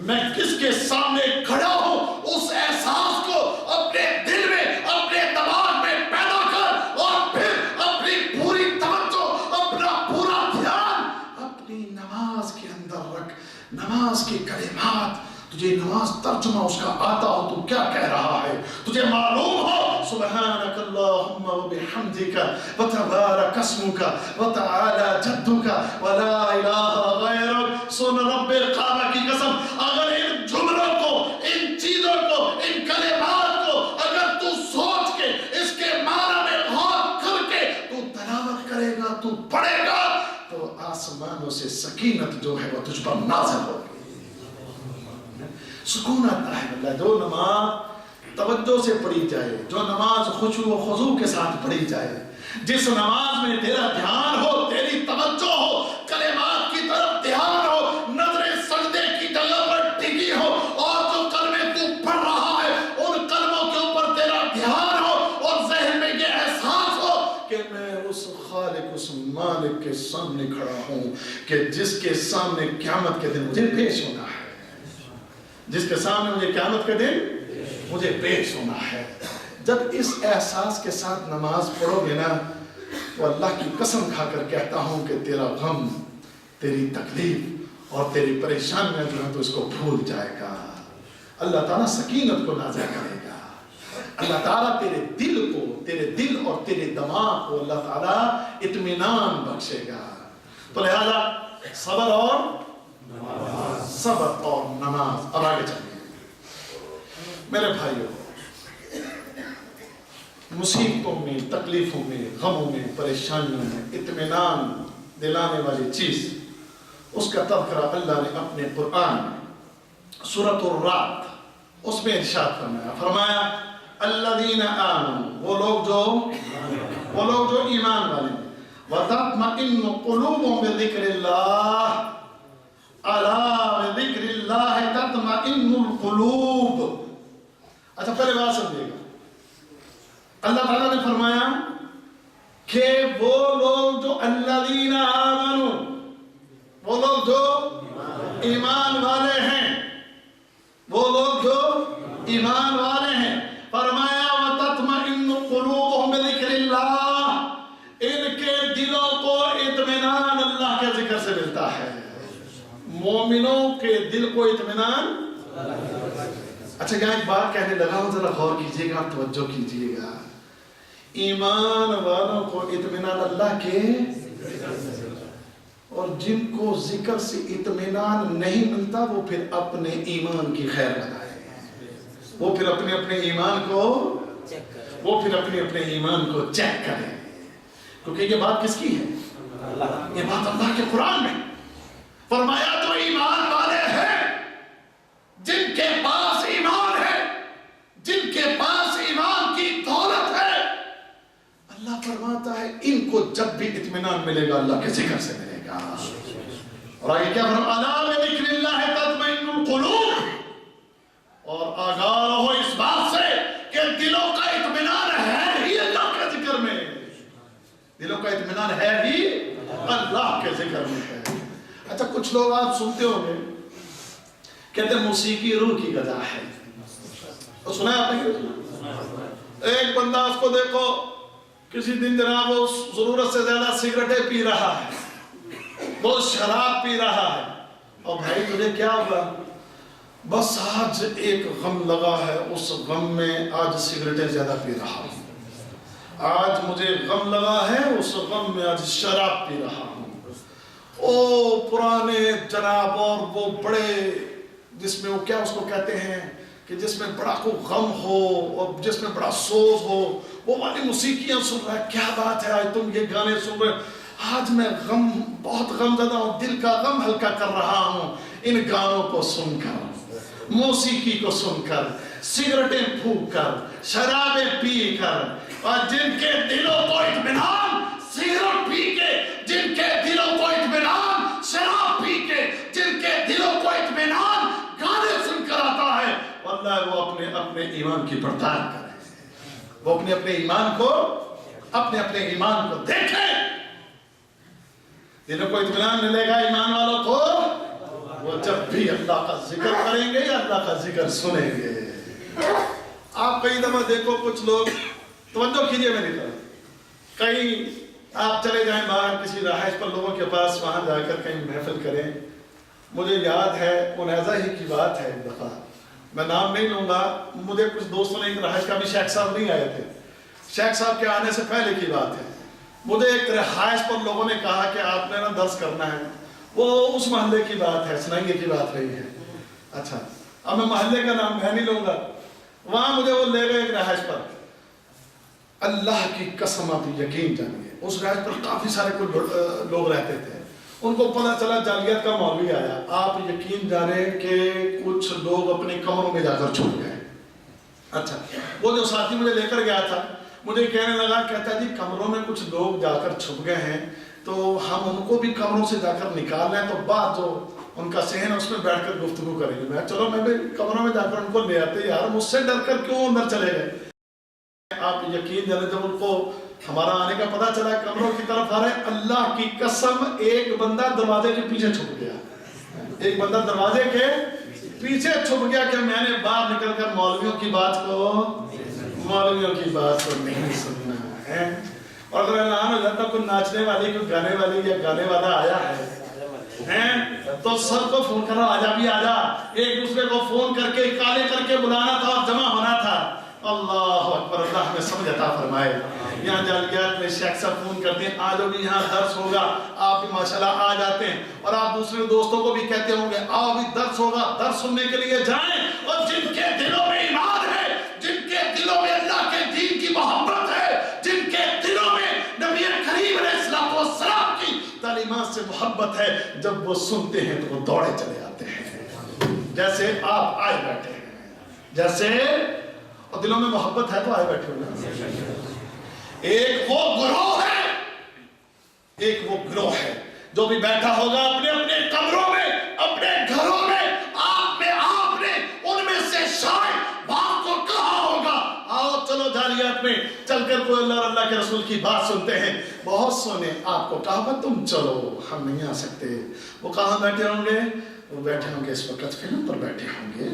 میں کس کے سامنے کھڑا ہوں. اس احساس کو اپنے دل میں، اپنے دماغ میں پیدا کر اور پھر اپنی پوری توجہ، اپنا پورا دھیان اپنی نماز کے اندر رکھ. نماز کے کلمات، تجھے نماز ترجمہ اس کا آتا ہو تو کیا کہہ رہا ہے، تجھے معلوم ہو سبحانک اللہم وبحمدک وتبارک اسمک وتعالی جدک ولا الہ غیرک. سن رب کعبہ کی قسم، اگر ان جملوں کو، ان چیزوں کو، ان کلمات کو اگر تو سوچ کے اس کے معنی میں غور کر کے تو تلاوت کرے گا، تو پڑھے گا، تو آسمانوں سے سکینت جو ہے وہ تجھ پر نازل ہوگی. سکون آتا ہے. اللہ جو نماز توجہ سے پڑھی جائے، جو نماز خشوع و خضوع کے ساتھ پڑھی جائے، جس نماز میں تیرا دھیان ہو، تیری توجہ ہو، کلمات کی طرف دھیان ہو، نظریں سجدے کی جگہ پر ٹکی ہو، اور جو کلمے تو پڑھ رہا ہے ان کلموں کے اوپر تیرا دھیان ہو اور ذہن میں یہ احساس ہو کہ میں اس خالق، اس مالک کے سامنے کھڑا ہوں کہ جس کے سامنے قیامت کے دن مجھے پیش ہونا ہے، جس کے سامنے مجھے قیامت کے دن مجھے پیش ہونا ہے. جب اس احساس کے ساتھ نماز پڑھو گے نا تو اللہ کی قسم کھا کر کہتا ہوں کہ تیرا غم، تیری تکلیف اور تیری پریشانیاں جو ہیں تو اس کو بھول جائے گا. اللہ تعالیٰ سکینت کو نازل کرے گا. اللہ تعالیٰ تیرے دل کو، تیرے دل اور تیرے دماغ کو اللہ تعالیٰ اطمینان بخشے گا. تو لہذا صبر اور نماز. اب آگے چلیے میرے بھائیوں، مصیبتوں میں، تکلیفوں میں، غموں میں، پریشانیوں میں اطمینان دلانے والی چیز، اس کا تذکرہ اللہ نے اپنے قرآن سورۃ الرعد اس میں ارشاد فرمایا الذین آمنوا، وہ لوگ جو ایمان والے ہیں، وتطمئن قلوبهم بذکر اللہ، الا بذکر اللہ تطمئن القلوب. اچھا پہلے بات سمجھیے گا. اللہ تعالیٰ نے فرمایا کہ وہ لوگ جو الذین آمنوا، وہ لوگ جو ایمان والے ہیں، وہ لوگ جو ایمان والے ہیں، فرمایا وتطمئن قلوبهم بذکر اللہ، ان کے دلوں کو اطمینان اللہ کے ذکر سے ملتا ہے. مومنوں کے دل کو اطمینان. اچھا یہاں ایک بات کہنے لگا ہوں، ذرا غور کیجئے گا، توجہ کیجئے گا. ایمان والوں کو اطمینان اللہ کے، اور جن کو ذکر سے اطمینان نہیں ملتا وہ پھر اپنے ایمان کی خیر بتائیں، وہ پھر اپنے ایمان کو چیک کریں. کیونکہ یہ بات کس کی ہے؟ یہ بات اللہ کے قرآن میں فرمایا تو ایمان والے ہیں جن کے پاس ایمان ہے، جن کے پاس ایمان کی دولت ہے، اللہ فرماتا ہے ان کو جب بھی اطمینان ملے گا اللہ کے ذکر سے ملے گا۔ اور آگے کیا فرمایا؟ الا بذکر اللہ تطمئن القلوب، اور آگاہ رہو اس بات سے کہ دلوں کا اطمینان ہے ہی اللہ کے ذکر میں، دلوں کا اطمینان ہے ہی اللہ کے ذکر میں ہے۔ اچھا کچھ لوگ آپ سنتے ہوں گے کہتے ہیں موسیقی روح کی غذا ہے، اور سنا ہے آپ نے؟ ایک بندہ اس کو دیکھو کسی دن جناب وہ ضرورت سے زیادہ سگریٹیں پی رہا ہے، وہ شراب پی رہا ہے، اور بھائی تجھے کیا ہوگا؟ بس آج ایک غم لگا ہے، اس غم میں آج سگریٹیں زیادہ پی رہا ہوں، آج مجھے غم لگا ہے اس غم میں آج شراب پی رہا ہوں۔ او پرانے جناب اور وہ بڑے جس میں وہ کیا اس کو کہتے ہیں کہ جس میں بڑا کو غم ہو اور جس میں بڑا سوز ہو، وہ والی موسیقیاں سن رہا ہے، کیا بات ہے آج تم یہ گانے سن رہے، آج میں غم بہت غم زدہ ہوں، دل کا غم ہلکا کر رہا ہوں ان گانوں کو سن کر، موسیقی کو سن کر، سگریٹیں پھونک کر، شرابیں پی کر، اور جن کے دلوں کو اطمینان سگریٹ پی کے، جن کے دلوں کو اطمینان شراب پی کے، جن کے دلوں کو اطمینان گانے سن کر آتا ہے، واللہ وہ اپنے ایمان کی پڑتال کریں، وہ اپنے ایمان کو دیکھیں۔ دلوں کو اطمینان ملے گا ایمان والوں کو وہ جب بھی اللہ کا ذکر کریں گے یا اللہ کا ذکر سنیں گے۔ آپ کئی دفعہ دیکھو کچھ لوگ، توجہ کیجئے میری طرف، کئی آپ چلے جائیں باہر کسی رہائش پر لوگوں کے پاس، وہاں جا کر کہیں محفل کریں۔ مجھے یاد ہے انیزہ ہی کی بات ہے، ایک دفعہ میں نام نہیں لوں گا، مجھے کچھ دوستوں نے ایک رہائش کا بھی شیخ صاحب نہیں آئے تھے، شیخ صاحب کے آنے سے پہلے کی بات ہے، مجھے ایک رہائش پر لوگوں نے کہا کہ آپ نے نا درس کرنا ہے، وہ اس محلے کی بات ہے، سنائیے کی بات رہی ہے۔ اچھا اب میں محلے کا نام میں نہیں لوں گا، وہاں مجھے وہ لے گئے ایک رہائش پر، اللہ کی قسم آپ یقین جانیے اس رہائش پر کافی سارے لوگ رہتے تھے، ان کو پتہ چلا جالیت کا مولوی آیا، آپ یقین جانیں کہ کچھ لوگ اپنے کمروں میں جا کر چھپ گئے۔ اچھا وہ جو ساتھی مجھے لے کر گیا تھا مجھے کہنے لگا، کہتا جی کمروں میں کچھ لوگ جا کر چھپ گئے ہیں تو ہم ان کو بھی کمروں سے جا کر نکال لیں تو بعد جو ان کا صحن ہے اس میں بیٹھ کر گفتگو کریں گے۔ میں چلو میں بھی کمروں میں جا کر ان کو لے آتے، یار مجھ سے ڈر کر کیوں اندر چلے گئے؟ آپ یقین جانے جب ان کو ہمارا آنے کا پتہ چلا کمروں کی طرف آ رہے، اللہ کی قسم ایک بندہ دروازے کے پیچھے چھپ گیا، ایک بندہ دروازے کے پیچھے چھپ گیا کہ میں نے باہر نکل کر مولویوں کی بات کو نہیں سننا ہے۔ اور اگر اعلان ہو جاتا کوئی ناچنے والی کوئی گانے والی یا گانے والا آیا ہے تو سب کو فون کرنا، آجا بھی آجا، ایک دوسرے کو فون کر کے کالے کر کے بلانا تھا اور جمع ہونا تھا۔ اللہ اکبر، اللہ ہمیں سمجھ عطا فرمائے۔ یہاں جالیات میں شیخ صاحب فون کرتے ہیں آج بھی یہاں درس ہوگا، آپ بھی ماشاءاللہ آ جاتے ہیں، اور آپ دوسرے دوستوں کو بھی کہتے ہوں گے آؤ بھی درس ہوگا، درس سننے کے لیے جائیں۔ اور جن کے دلوں میں ایمان ہے، جن کے دلوں میں اللہ کے دین کی محبت ہے، جن کے دلوں میں نبی کریم علیہ السلام کی تعلیمات سے محبت ہے، جب وہ سنتے ہیں تو وہ دوڑے چلے آتے ہیں، جیسے آپ آئے بیٹھے ہیں، جیسے اور دلوں میں محبت ہے تو آئے بیٹھے ہوئے۔ ایک وہ گروہ ہے جو بھی بیٹھا ہوگا اپنے اپنے کمروں میں، اپنے گھروں میں، آپ نے ان میں سے شاید بات کو کہا ہوگا آؤ چلو جالیات میں چل کر کوئی اللہ اور اللہ کے رسول کی بات سنتے ہیں، بہت سونے آپ کو کہا ہوگا تم چلو ہم نہیں آ سکتے۔ وہ کہاں بیٹھے ہوں گے؟ وہ بیٹھے ہوں گے اس وقت فلم پر بیٹھے ہوں گے،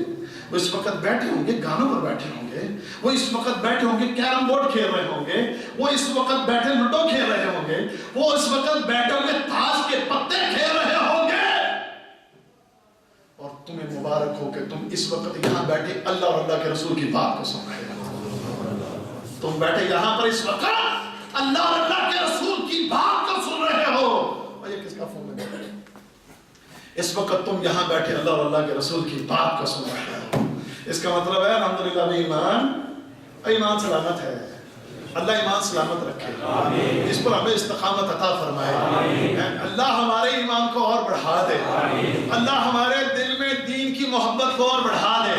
وہ اس وقت بیٹھے ہوں گے گانوں پر بیٹھے ہوں گے، وہ اس وقت بیٹھے ہوں گے کیرم بورڈ کھیل رہے ہوں گے، وہ اس وقت بیٹھے لوڈو کھیل رہے ہوں گے، وہ اس وقت بیٹھے ہوں گے تاش کے پتے کھیل رہے ہوں گے، اور تمہیں مبارک ہو کہ تم اس وقت یہاں بیٹھے اللہ اور اللہ کے رسول کی بات کو سن رہے ہو، تم بیٹھے یہاں پر اس وقت اللہ اور اللہ کے رسول کی بات کو سن رہے ہو۔ اور یہ کس کا فون ہے؟ اس وقت تم یہاں بیٹھے اللہ اور اللہ کے رسول کی بات کو سن رہے ہو، اس کا مطلب ہے الحمدللہ ایمان سلامت ہے، اللہ ایمان سلامت رکھے، اس پر ہمیں استقامت عطا فرمائے، اللہ ہمارے ایمان کو اور بڑھا دے، اللہ ہمارے دل میں دین کی محبت کو اور بڑھا دے،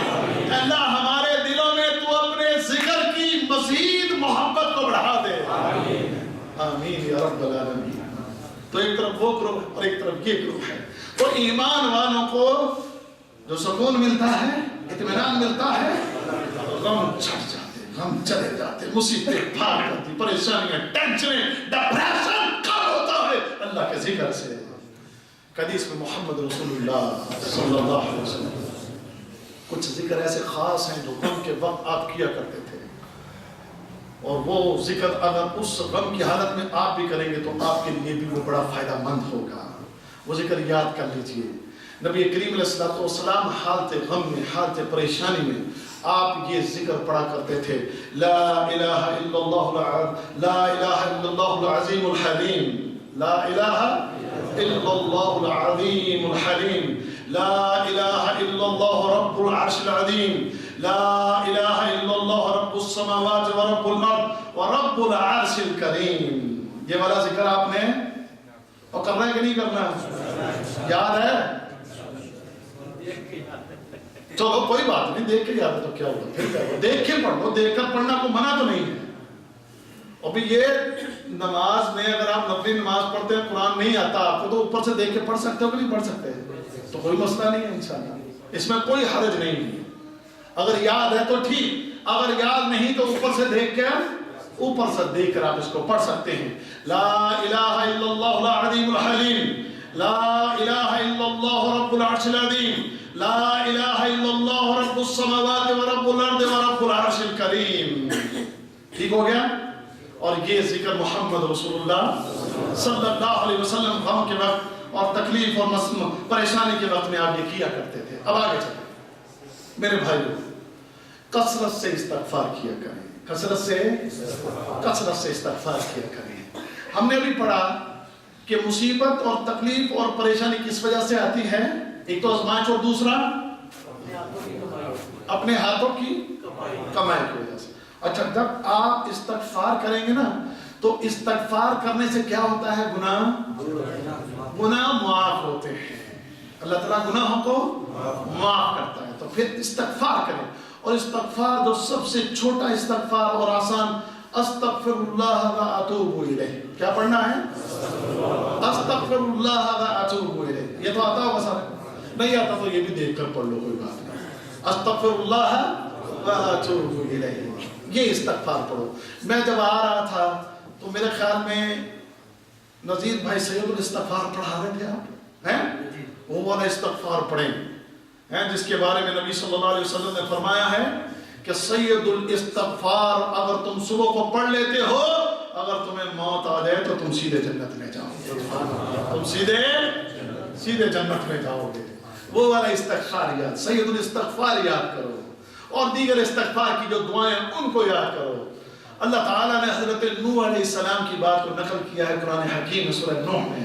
اللہ ہمارے دلوں میں تو اپنے ذکر کی مزید محبت کو بڑھا دے، آمین یا رب العالمین۔ تو ایک طرف وہ گروہ اور ایک طرف یہ گروہ ہے۔ تو ایمان والوں کو جو سکون ملتا ہے، اطمینان ملتا ہے، غم چھٹ جاتے، غم چلے جاتے، مصیبتیں بھاگ جاتی، پریشانیاں، ٹینشنیں، ڈپریشن کب ہوتا ہے؟ اللہ کے ذکر سے۔ حدیث میں محمد رسول اللہ صلی اللہ علیہ وسلم کچھ ذکر ایسے خاص ہیں جو غم کے وقت آپ کیا کرتے تھے، اور وہ ذکر اگر اس غم کی حالت میں آپ بھی کریں گے تو آپ کے لیے بھی وہ بڑا فائدہ مند ہوگا۔ وہ ذکر یاد کر لیجئے۔ نبی کریم علیہ السلام حالت غم میں، حالت پریشانی میں آپ یہ ذکر پڑھا کرتے تھے، لا الہ الا اللہ العظیم الحلیم، لا الہ الا اللہ العظیم الحلیم، لا الہ الا اللہ رب العرش العظیم، لا الہ الا اللہ رب السماوات ورب الارض ورب العرش الکریم۔ یہ والا ذکر آپ نے اور کرنا ہے کہ نہیں کرنا؟ یاد ہے؟ چلو کوئی بات نہیں، دیکھ کے یاد ہے تو کیا ہوگا، پھر کیا ہوگا، دیکھ کے پڑھ لو، دیکھ کر پڑھنا کو منع تو نہیں ہے۔ اور بھی یہ نماز میں اگر آپ نفلی نماز پڑھتے ہیں، قرآن نہیں آتا آپ کو، تو اوپر سے دیکھ کے پڑھ سکتے ہو کہ نہیں پڑھ سکتے؟ تو کوئی مسئلہ نہیں ہے انشاءاللہ، اس میں کوئی حرج نہیں ہے۔ اگر یاد ہے تو ٹھیک، اگر یاد نہیں تو اوپر سے دیکھ کے، اوپر سے دیکھ کر آپ اس کو پڑھ سکتے ہیں۔ لا الہ الا اللہ العظیم الحلیم، لا الہ الا اللہ رب العرش العظیم، لا الہ الا اللہ رب السماوات ورب الارض ورب العرش الکریم۔ ٹھیک ہو گیا؟ اور یہ ذکر محمد رسول اللہ صلی اللہ علیہ وسلم غم کے وقت اور تکلیف اور پریشانی کے وقت میں آپ یہ کیا کرتے تھے۔ اب آگے چلیں میرے بھائیو، کثرت سے استغفار کیا کریں، کثرت سے استغفار کیا کریں۔ ہم نے بھی پڑھا کہ مصیبت اور تکلیف اور پریشانی کس وجہ سے آتی ہے؟ ایک تو آزمائش اور دوسرا اپنے ہاتھوں کی کمائی کی وجہ سے۔ اچھا، جب آپ استغفار کریں گے نا تو استغفار کرنے سے کیا ہوتا ہے؟ گناہ معاف ہوتے ہیں، اللہ تعالیٰ گناہوں کو معاف کرتا ہے۔ تو پھر استغفار کریں، اور استغفار جو سب سے چھوٹا استغفار اور آسان، استغفر اللہ و اتوب الیہ، کیا پڑھنا ہے؟ استغفر اللہ و اتوب الیہ۔ یہ تو آتا ہوگا سارے، نہیں آتا تو یہ بھی دیکھ کر پڑھ لو، کوئی بات نہیں۔ استغفر اللہ و اتوب الیہ، یہ استغفار پڑھو۔ میں جب آ رہا تھا تو میرے خیال میں نذیر بھائی سید الاستغفار پڑھا رہے تھے آپ، ہیں؟ وہ والا استغفار پڑھیں ہیں جس کے بارے میں نبی صلی اللہ علیہ وسلم نے فرمایا ہے کہ سید الاستغفار اگر تم صبح کو پڑھ لیتے ہو، اگر تمہیں موت آ جائے تو تم سیدھے جنت میں جاؤ گے، تم سیدھے جنت میں جاؤ گے۔ وہ والا استغفار یاد، سید الاستغفار یاد کرو، اور دیگر استغفار کی جو دعائیں ان کو یاد کرو۔ اللہ تعالیٰ نے حضرت نوح علیہ السلام کی بات کو نقل کیا ہے قرآن حکیم میں سورہ نوح میں،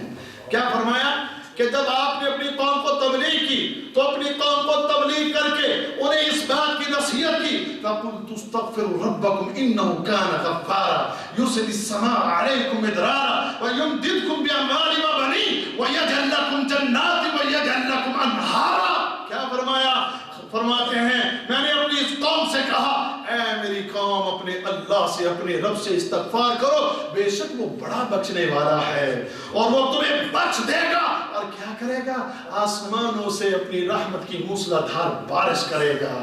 کیا فرمایا کہ جب آپ نے اپنی قوم کو تبلیغ کی تو اپنی قوم کو تبلیغ کر کے انہیں اس بات کی نصیحت کی، فَقُلْتُ اسْتَغْفِرُوا رَبَّكُمْ إِنَّهُ كَانَ غَفَّارًا يُرْسِلِ السَّمَاءَ عَلَيْكُمْ مِدْرَارًا وَيُمْدِدْكُمْ بِأَمْوَالٍ وَبَنِينَ وَيَجْعَلْ لَكُمْ جَنَّاتٍ وَيَجْعَلْ لَكُمْ أَنْهَارًا۔ کیا فرمایا؟ فرماتے ہیں میں نے اپنی اس قوم سے کہا، اے میری قوم اپنے اللہ سے، اپنے رب سے استغفار کرو، بے شک وہ بڑا بخشنے والا ہے، اور وہ تمہیں بخش دے گا، اور کیا کرے گا؟ آسمانوں سے اپنی رحمت کی موسلا دھار بارش کرے گا،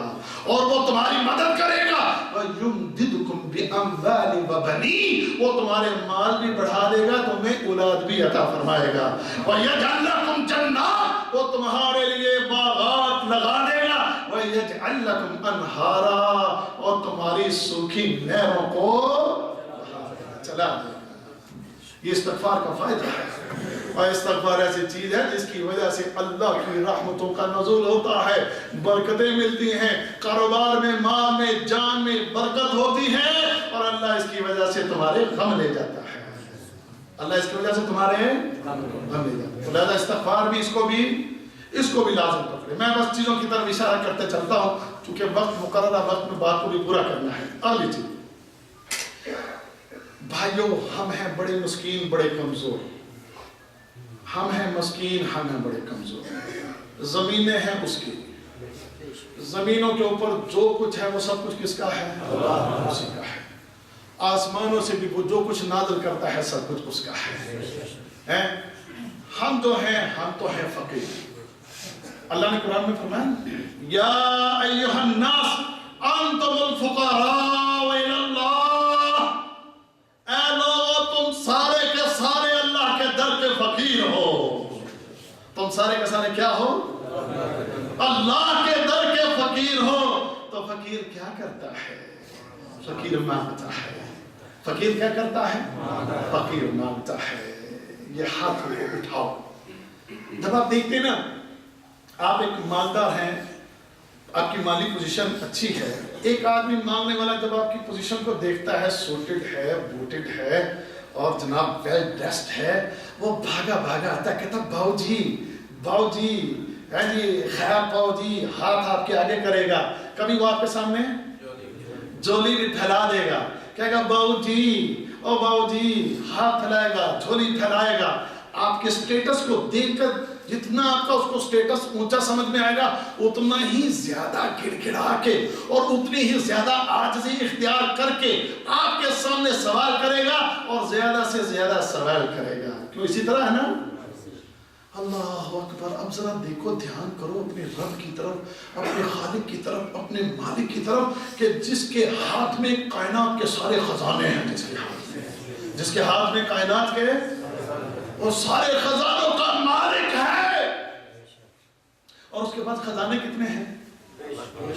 اور وہ تمہاری مدد کرے گا۔ وَيُمْدِدْكُمْ بِأَمْوَالٍ وَبَنِينَ، وہ تمہارے مال بھی بڑھا دے گا، تمہیں اولاد بھی عطا فرمائے گا۔ وَيَجْعَلْ لَكُمْ جَنَّاتٍ، وہ تمہارے لیے باغات لگا دے گا۔ وَيَجْعَلْ لَكُمْ أَنْهَارًا، اور تمہاری سوکھی نہروں کو چلا دے گا۔ یہ استغفار کا فائدہ ہے، اور استغفار ایسی چیز ہے جس کی وجہ سے اللہ کی رحمتوں کا نزول ہوتا ہے، برکتیں ملتی ہیں، کاروبار میں، مال میں، جان میں برکت ہوتی ہے، اور اللہ اس کی وجہ سے تمہارے غم لے جاتا ہے، اللہ اس کی وجہ سے تمہارے غم لے جاتا ہے۔ لہذا استغفار بھی اس کو بھی لازم پکڑے۔ میں بس چیزوں کی طرف اشارہ کرتے چلتا ہوں، چونکہ وقت مقررہ وقت میں بات کو بھی پورا کرنا ہے۔ اگلی چیز بھائیوں ہم ہیں بڑے مسکین بڑے کمزور، ہم ہیں مسکین ہم ہیں بڑے کمزور، زمینیں ہیں اس کی، زمینوں کے اوپر جو کچھ ہے وہ سب کچھ کس کا ہے؟ اللہ اسی کا ہے، آسمانوں سے بھی وہ جو کچھ نازل کرتا ہے سب کچھ اس کا ہے، ہم جو ہیں ہم تو ہیں فقیر۔ اللہ نے قرآن میں فرمایا یا ایھا الناس انتم الفقراء الی اللہ، اے لوگو تم سارے کے سارے اللہ کے در کے فقیر ہو، تم سارے کے سارے کیا ہو؟ اللہ کے در کے فقیر ہو۔ تو فقیر کیا کرتا ہے؟ فقیر مانگتا ہے۔ فقیر کیا کرتا ہے؟ فقیر مانگتا ہے۔ یہ ہاتھ کو اٹھاؤ۔ جب آپ دیکھتے ہیں نا، آپ ایک مالدار ہیں، آپ کی مالی پوزیشن اچھی ہے، ایک آدمی مانگنے والا جب آپ کی پوزیشن کو دیکھتا ہے، سوٹڈ ہے، بوٹڈ ہے اور جناب ویل ڈریسڈ ہے، وہ بھاگا بھاگا آتا ہے، کہتا باؤ جی خیر باؤ جی، ہاتھ آپ کے آگے کرے گا، کبھی وہ آپ کے سامنے جولی بھی پھیلا دے گا، کہے گا باؤ جی، او باؤ جی، ہاتھ پھیلائے گا، جھولی پھیلائے گا۔ آپ کے سٹیٹس کو دیکھ کر جتنا آپ کا اس کو سٹیٹس اونچا سمجھ میں آئے گا، اتنا ہی زیادہ گڑ گڑا کے اور اتنی ہی زیادہ عاجزی اختیار کر کے آپ کے سامنے سوال کرے گا اور زیادہ سے زیادہ سوال کرے گا۔ کیوں اسی طرح ہے نا؟ اللہ اکبر۔ اب ذرا دیکھو، دھیان کرو اپنے رب کی طرف، اپنے خالق کی طرف، اپنے مالک کی طرف، کہ جس کے ہاتھ میں کائنات کے سارے خزانے ہیں، جس کے ہاتھ میں کائنات کے اور سارے خزانوں کا مالک ہے۔ اور اس کے بعد خزانے کتنے ہیں؟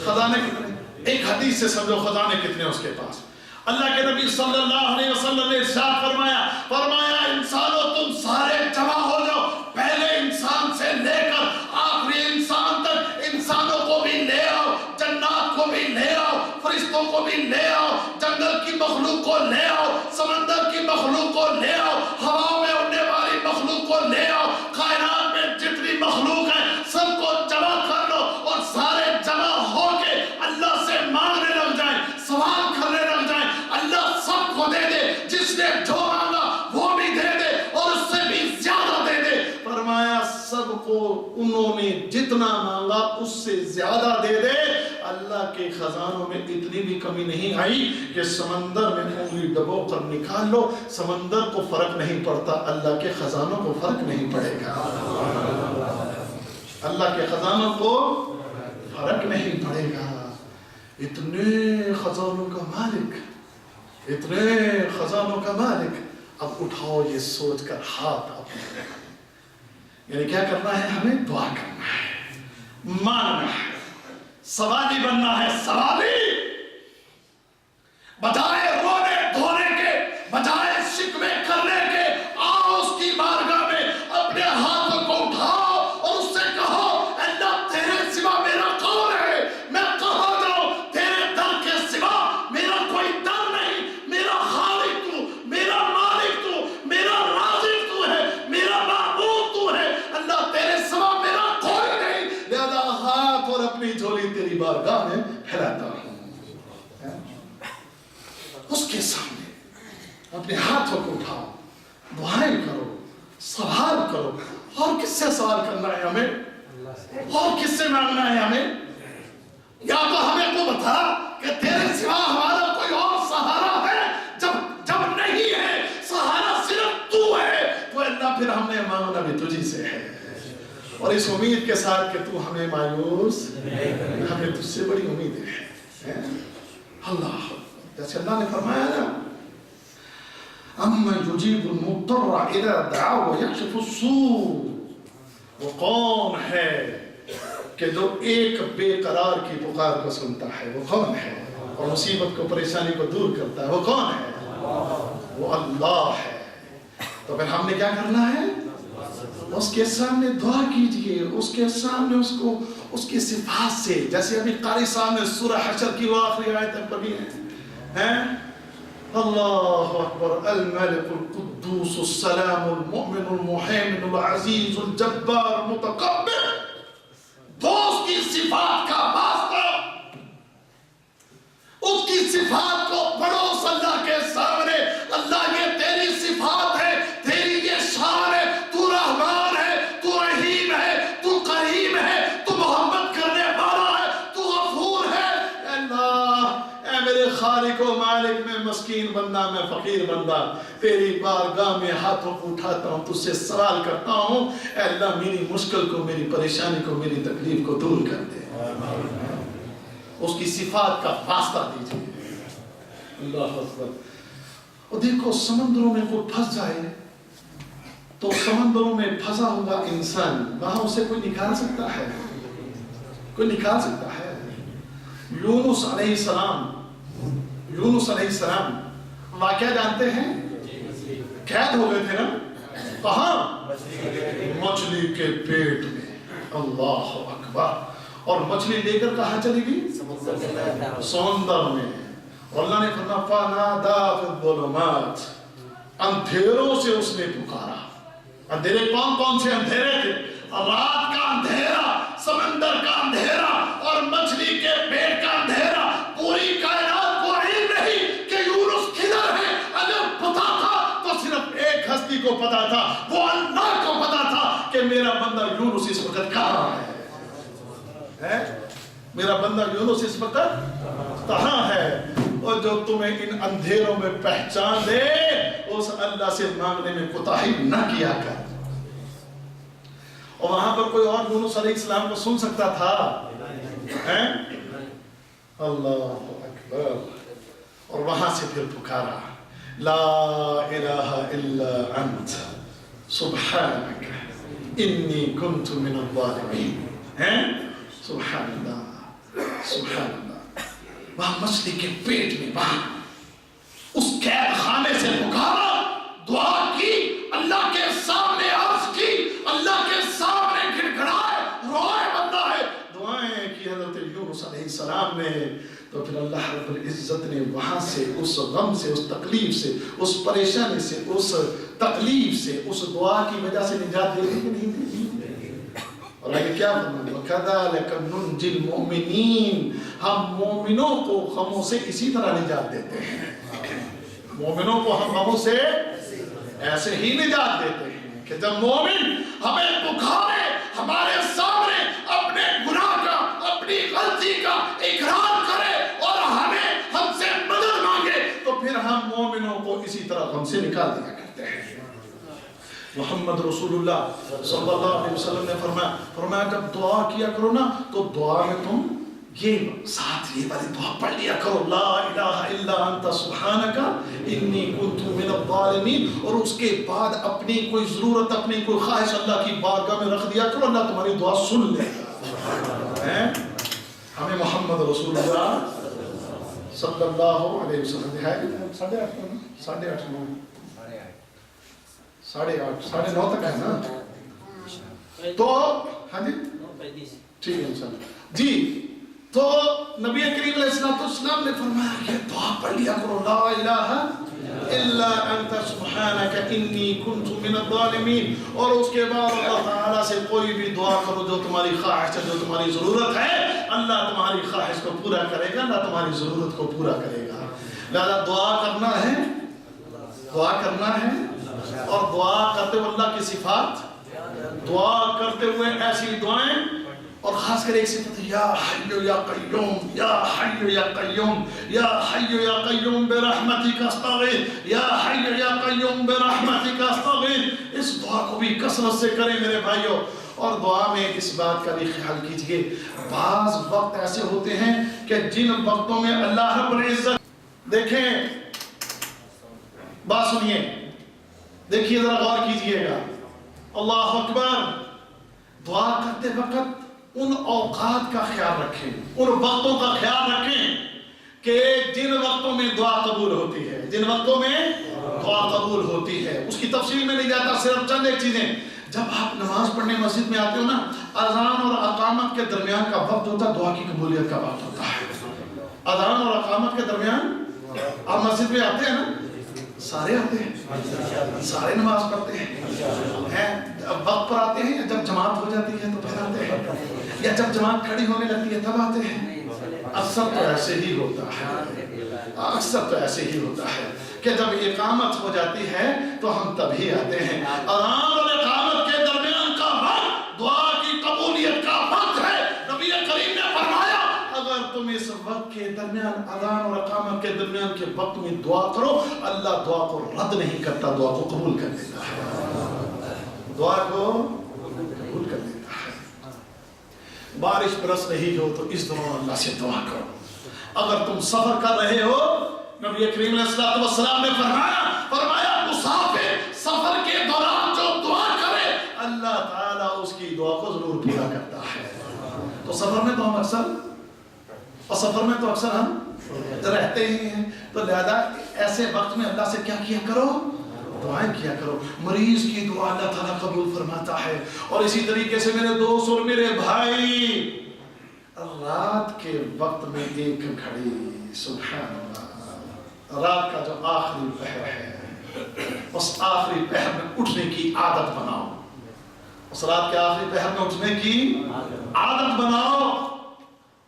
خزانے کتنے؟ ایک حدیث سے سمجھو خزانے کتنے ہیں اس کے پاس۔ اللہ کے نبی صلی اللہ علیہ وسلم نے ارشاد فرمایا انسانوں تم سارے جمع ہو جاؤ، پہلے انسان سے لے کر آخری انسان تک، انسانوں کو بھی لے آؤ، جنات کو بھی لے آؤ، فرشتوں کو بھی لے آؤ، جنگل کی مخلوق کو لے آؤ، سمندر کی مخلوق کو لے آؤ، ہوا میں اڑنے والی مخلوق کو لے آؤ، کائنات میں جتنی مخلوق ہے سب کو جمع کر لو، اور سارے جمع ہو کے اللہ سے مانگنے لگ جائیں، سوال کرنے لگ جائیں، اللہ سب کو دے دے، جس نے جو مانگا وہ بھی دے دے اور اس سے بھی زیادہ دے دے۔ فرمایا سب کو انہوں نے جتنا مانگا اس سے زیادہ دے دے۔ اللہ کے خزانوں میں اتنی بھی کمی نہیں آئی کہ سمندر میں انگلی ڈبو کر نکال لو، سمندر کو فرق نہیں پڑتا، اللہ کے خزانوں کو فرق نہیں پڑے گا۔ اللہ کے خزانوں کو فرق نہیں پڑے گا۔ اتنے خزانوں کا مالک، اتنے خزانوں کا مالک، اب اٹھاؤ یہ سوچ کر ہاتھ اپنے، یعنی کیا کرنا ہے؟ ہمیں دعا کرنا ہے، مانگنا ہے، سوالی بننا ہے، سوالی، بجائے رونے دھونے کے، بجائے شکوے کرنے کے، آؤ اس کی بارگاہ میں اپنے ہاتھوں کو اٹھاؤ اور اس سے کہو اللہ تیرے سوا میرا کون ہے؟ میں کہاں جاؤں؟ تیرے در کے سوا میرا کوئی در نہیں، میرا خالق تو، میرا مالک تو، میرا رازق تو ہے، میرا معبود تو ہے، اللہ تیرے سوا میرا کوئی نہیں، لہذا ہاتھ اور اپنی جھولی تیری بارگاہ میں پھیلاتا ہوں۔ اس کے سامنے اپنے ہاتھوں کو اٹھاؤ، دعائیں کرو، سوال کرو۔ اور کس سے سوال کرنا ہے ہمیں؟ اور کس سے مانگنا ہے ہمیں؟ یا تو ہمیں تو بتا کہ تیرے سوا ہمارا کوئی اور سہارا ہے؟ جب نہیں ہے، سہارا صرف تو ہے، تو اللہ پھر ہم نے مانگنا بھی تجھی سے ہے، اور اس امید کے ساتھ کہ تو ہمیں مایوس، ہمیں تجھ سے بڑی امید ہے۔ اللہ، جیسے اللہ نے فرمایا نا، اَمَّنْ يُجِيبُ الْمُضْطَرَّ إِذَا دَعَاهُ وَيَكْشِفُ السُّوءَ، وہ کون ہے کہ جو ایک بے قرار کی پکار کو سنتا ہے؟ وہ کون ہے؟ اور مصیبت کو، پریشانی کو دور کرتا ہے، وہ کون ہے؟ وہ اللہ ہے۔ تو پھر ہم نے کیا کرنا ہے؟ اس کے سامنے دعا کیجئے، اس کے سامنے اس کی صفات سے، جیسے ابھی قاری صاحب نے سورہ حشر کی وہ آخری آیت پڑھی ہے، اللہ اکبر، الملک القدوس السلام المؤمن المحیمن العزیز الجبار المتکبر۔ دوست کی صفات کا واسطہ، اس کی صفات کو پڑھو اللہ کے سامنے، اللہ مالک و مالک، میں مسکین بندہ، میں فقیر بندہ، تیری بارگاہ میں ہاتھوں کو اٹھاتا ہوں، تجھ سے سوال کرتا ہوں، اے اللہ میری مشکل کو، میری پریشانی کو، میری تکلیف کو دور کر دے۔ اس کی صفات کا واسطہ دیجیے۔ اللہ اکبر۔ اور دیکھو سمندروں میں کوئی پھنس جائے تو سمندروں میں پھنسا ہوا انسان وہاں اسے کوئی نکال سکتا ہے؟ کوئی نکال سکتا ہے؟ یونس علیہ السلام واقعہ جانتے ہیں؟ قید ہو گئے تھے نا، کہاں؟ مچھلی کے پیٹ میں۔ اللہ اکبر۔ اور مچھلی لے کر کہاں چلی گئی؟ سمندر میں۔ اور اللہ نے فرمایا فَنَادَىٰ فِي الظُّلُمَاتِ، اندھیروں سے اس نے پکارا۔ اندھیرے کون کون سے اندھیرے تھے؟ رات کا اندھیرا، سمندر کا اندھیرا، اور مچھلی کے پیٹ کا اندھیرا۔ پوری کائنات کو علم نہیں کہ یونس کدھر ہے، اگر پتا تھا تو صرف ایک ہستی کو پتا تھا، وہ اللہ کو پتا تھا کہ میرا بندہ یونس اس وقت کہاں ہے؟ میرا بندہ یونس اس وقت کہاں ہے؟ اور جو تمہیں ان اندھیروں میں پہچان دے اس اللہ سے مانگنے میں کوتاہی نہ کیا کر۔ اور وہاں پر کوئی اور یونس علیہ السلام کو سن سکتا تھا؟ اللہ اکبر۔ اور وہاں سے پھر پکارا لا الہ الا انت سبحانک انی کنت من الظالمین۔ سبحان اللہ، سبحان اللہ۔ وہاں مچھلی کے پیٹ میں، وہاں اس قید خانے سے پکارا، دعا کی، اللہ کے سامنے عرض کی، اللہ کے سامنے گڑگڑائے، روئے بندہ ہے، دعائیں کی حضرت یونس علیہ السلام نے۔ تو پھر اللہ رب العزت نے وہاں سے اس غم سے، اس تکلیف سے، اس پریشانی سے، اس تکلیف سے، اس دعا کی وجہ سے نجات دے دی کہ نہیں دی؟ اور آگے کیا فرمایا؟ وَكَذَلِكَ نُنْجِي الْمُؤْمِنِينَ، ہم مومنوں کو غموں سے اسی طرح نجات دیتے ہیں۔ مومنوں کو ہم غموں سے ایسے ہی نجات دیتے ہیں کہ جب مومن ہمیں پکارے، ہمارے سامنے اپنے گناہ کا، اپنی غلطی کا اقرار کرے اور ہم سے مدد مانگے تو پھر ہم مومنوں کو اسی طرح غم سے نکال دیا کرتے ہیں۔ محمد رسول اللہ صلی اللہ علیہ وسلم نے فرمایا جب دعا کیا کرو نا تو دعا میں تم یہ ساتھ یہ والی دعا پڑھ لیا کرو، لا الہ الا انت سبحانک انی کنت من الظالمین، اور اس کے بعد اپنی کوئی ضرورت، اپنی کوئی خواہش اللہ کی بارگاہ میں رکھ دیا کرو، اللہ تمہاری دعا سن لے گا۔ ہمیں محمد رسول اللہ صلی اللہ علیہ وسلم ساڑھے آٹھ نو ساڑھے نو تک ہے نا، تو ہاں جی ٹھیک ہے انشاءاللہ جی۔ تو نبی کریم علیہ السلام نے فرمایا کہ دعا پڑھ لیا کرو، لا الہ الا انت سبحانک انی کنت من الظالمین، اور اس کے بعد اللہ تعالیٰ سے کوئی بھی دعا کرو جو تمہاری خواہش ہے، جو تمہاری ضرورت ہے، اللہ تمہاری خواہش کو پورا کرے گا، اللہ تمہاری ضرورت کو پورا کرے گا۔ لہذا دعا کرنا ہے، دعا کرنا ہے، اور دعا کرتے ہوئے اللہ کی صفات، دعا کرتے ہوئے ایسی دعائیں، اور خاص کر ایک صفت یا حی یا قیوم، یا حی یا قیوم، یا حی یا قیوم برحمتک استغیث، یا حی یا قیوم برحمتک استغیث۔ اس دعا کو بھی کثرت سے کریں میرے بھائیوں، اور دعا میں اس بات کا بھی خیال کیجئے، بعض وقت ایسے ہوتے ہیں کہ جن وقتوں میں اللہ رب العزت، دیکھیں بات سنیے، دیکھیے ذرا غور کیجئے گا، اللہ اکبر، دعا کرتے وقت ان اوقات کا خیال رکھیں، ان وقتوں کا خیال رکھیں کہ جن وقتوں میں دعا قبول ہوتی ہے، جن وقتوں میں دعا قبول ہوتی ہے۔ اس کی تفصیل میں نہیں جاتا، صرف چند ایک چیزیں۔ جب آپ نماز پڑھنے مسجد میں آتے ہو نا، اذان اور اقامت کے درمیان کا وقت ہوتا ہے دعا کی قبولیت کا وقت ہوتا ہے۔ اذان اور اقامت کے درمیان آپ مسجد میں آتے ہیں نا، سارے آتے ہیں، سارے نماز پڑھتے ہیں، وقت پر آتے ہیں، یا جب جماعت ہو جاتی ہے تو پھر آتے ہیں، یا جب جماعت کھڑی ہونے لگتی ہے تب آتے ہیں۔ اکثر تو ایسے ہی ہوتا ہے، اکثر تو ایسے ہی ہوتا ہے کہ جب اقامت ہو جاتی ہے تو ہم تبھی آتے ہیں۔ اذان اور اقامت کے درمیان کا وقت دعا کی قبولیت کا وقت ہے۔ نبی کریم نے فرمایا اگر تم اس وقت کے درمیان درمیان اذان اور اقامت کے درمیان کے وقت میں دعا کرو، اللہ دعا کو رد نہیں کرتا، دعا کو قبول کر لیتا ہے، دعا کو قبول کر لیتا ہے۔ بارش برس رہی ہو تو اس دوران اللہ سے دعا کرو۔ اگر تم سفر کر رہے ہو، نبی کریم علیہ السلام نے فرمایا مسافر سفر کے دوران جو دعا کرے اللہ تعالیٰ اس کی دعا کو ضرور پورا کرتا ہے۔ تو سفر میں تو ہم رہتے ہی ہیں، تو لہذا ایسے وقت میں اللہ سے کیا کیا کرو؟ دعائیں کیا کرو۔ مریض کی دعا اللہ تعالیٰ قبول فرماتا ہے۔ اور اسی طریقے سے میرے دوست اور میرے بھائی، رات کے وقت میں ایک گھڑی، سبحان اللہ، رات کا جو آخری پہر ہے، اس آخری پہر میں اٹھنے کی عادت بناؤ، اس رات کے آخری پہر میں اٹھنے کی عادت بناؤ۔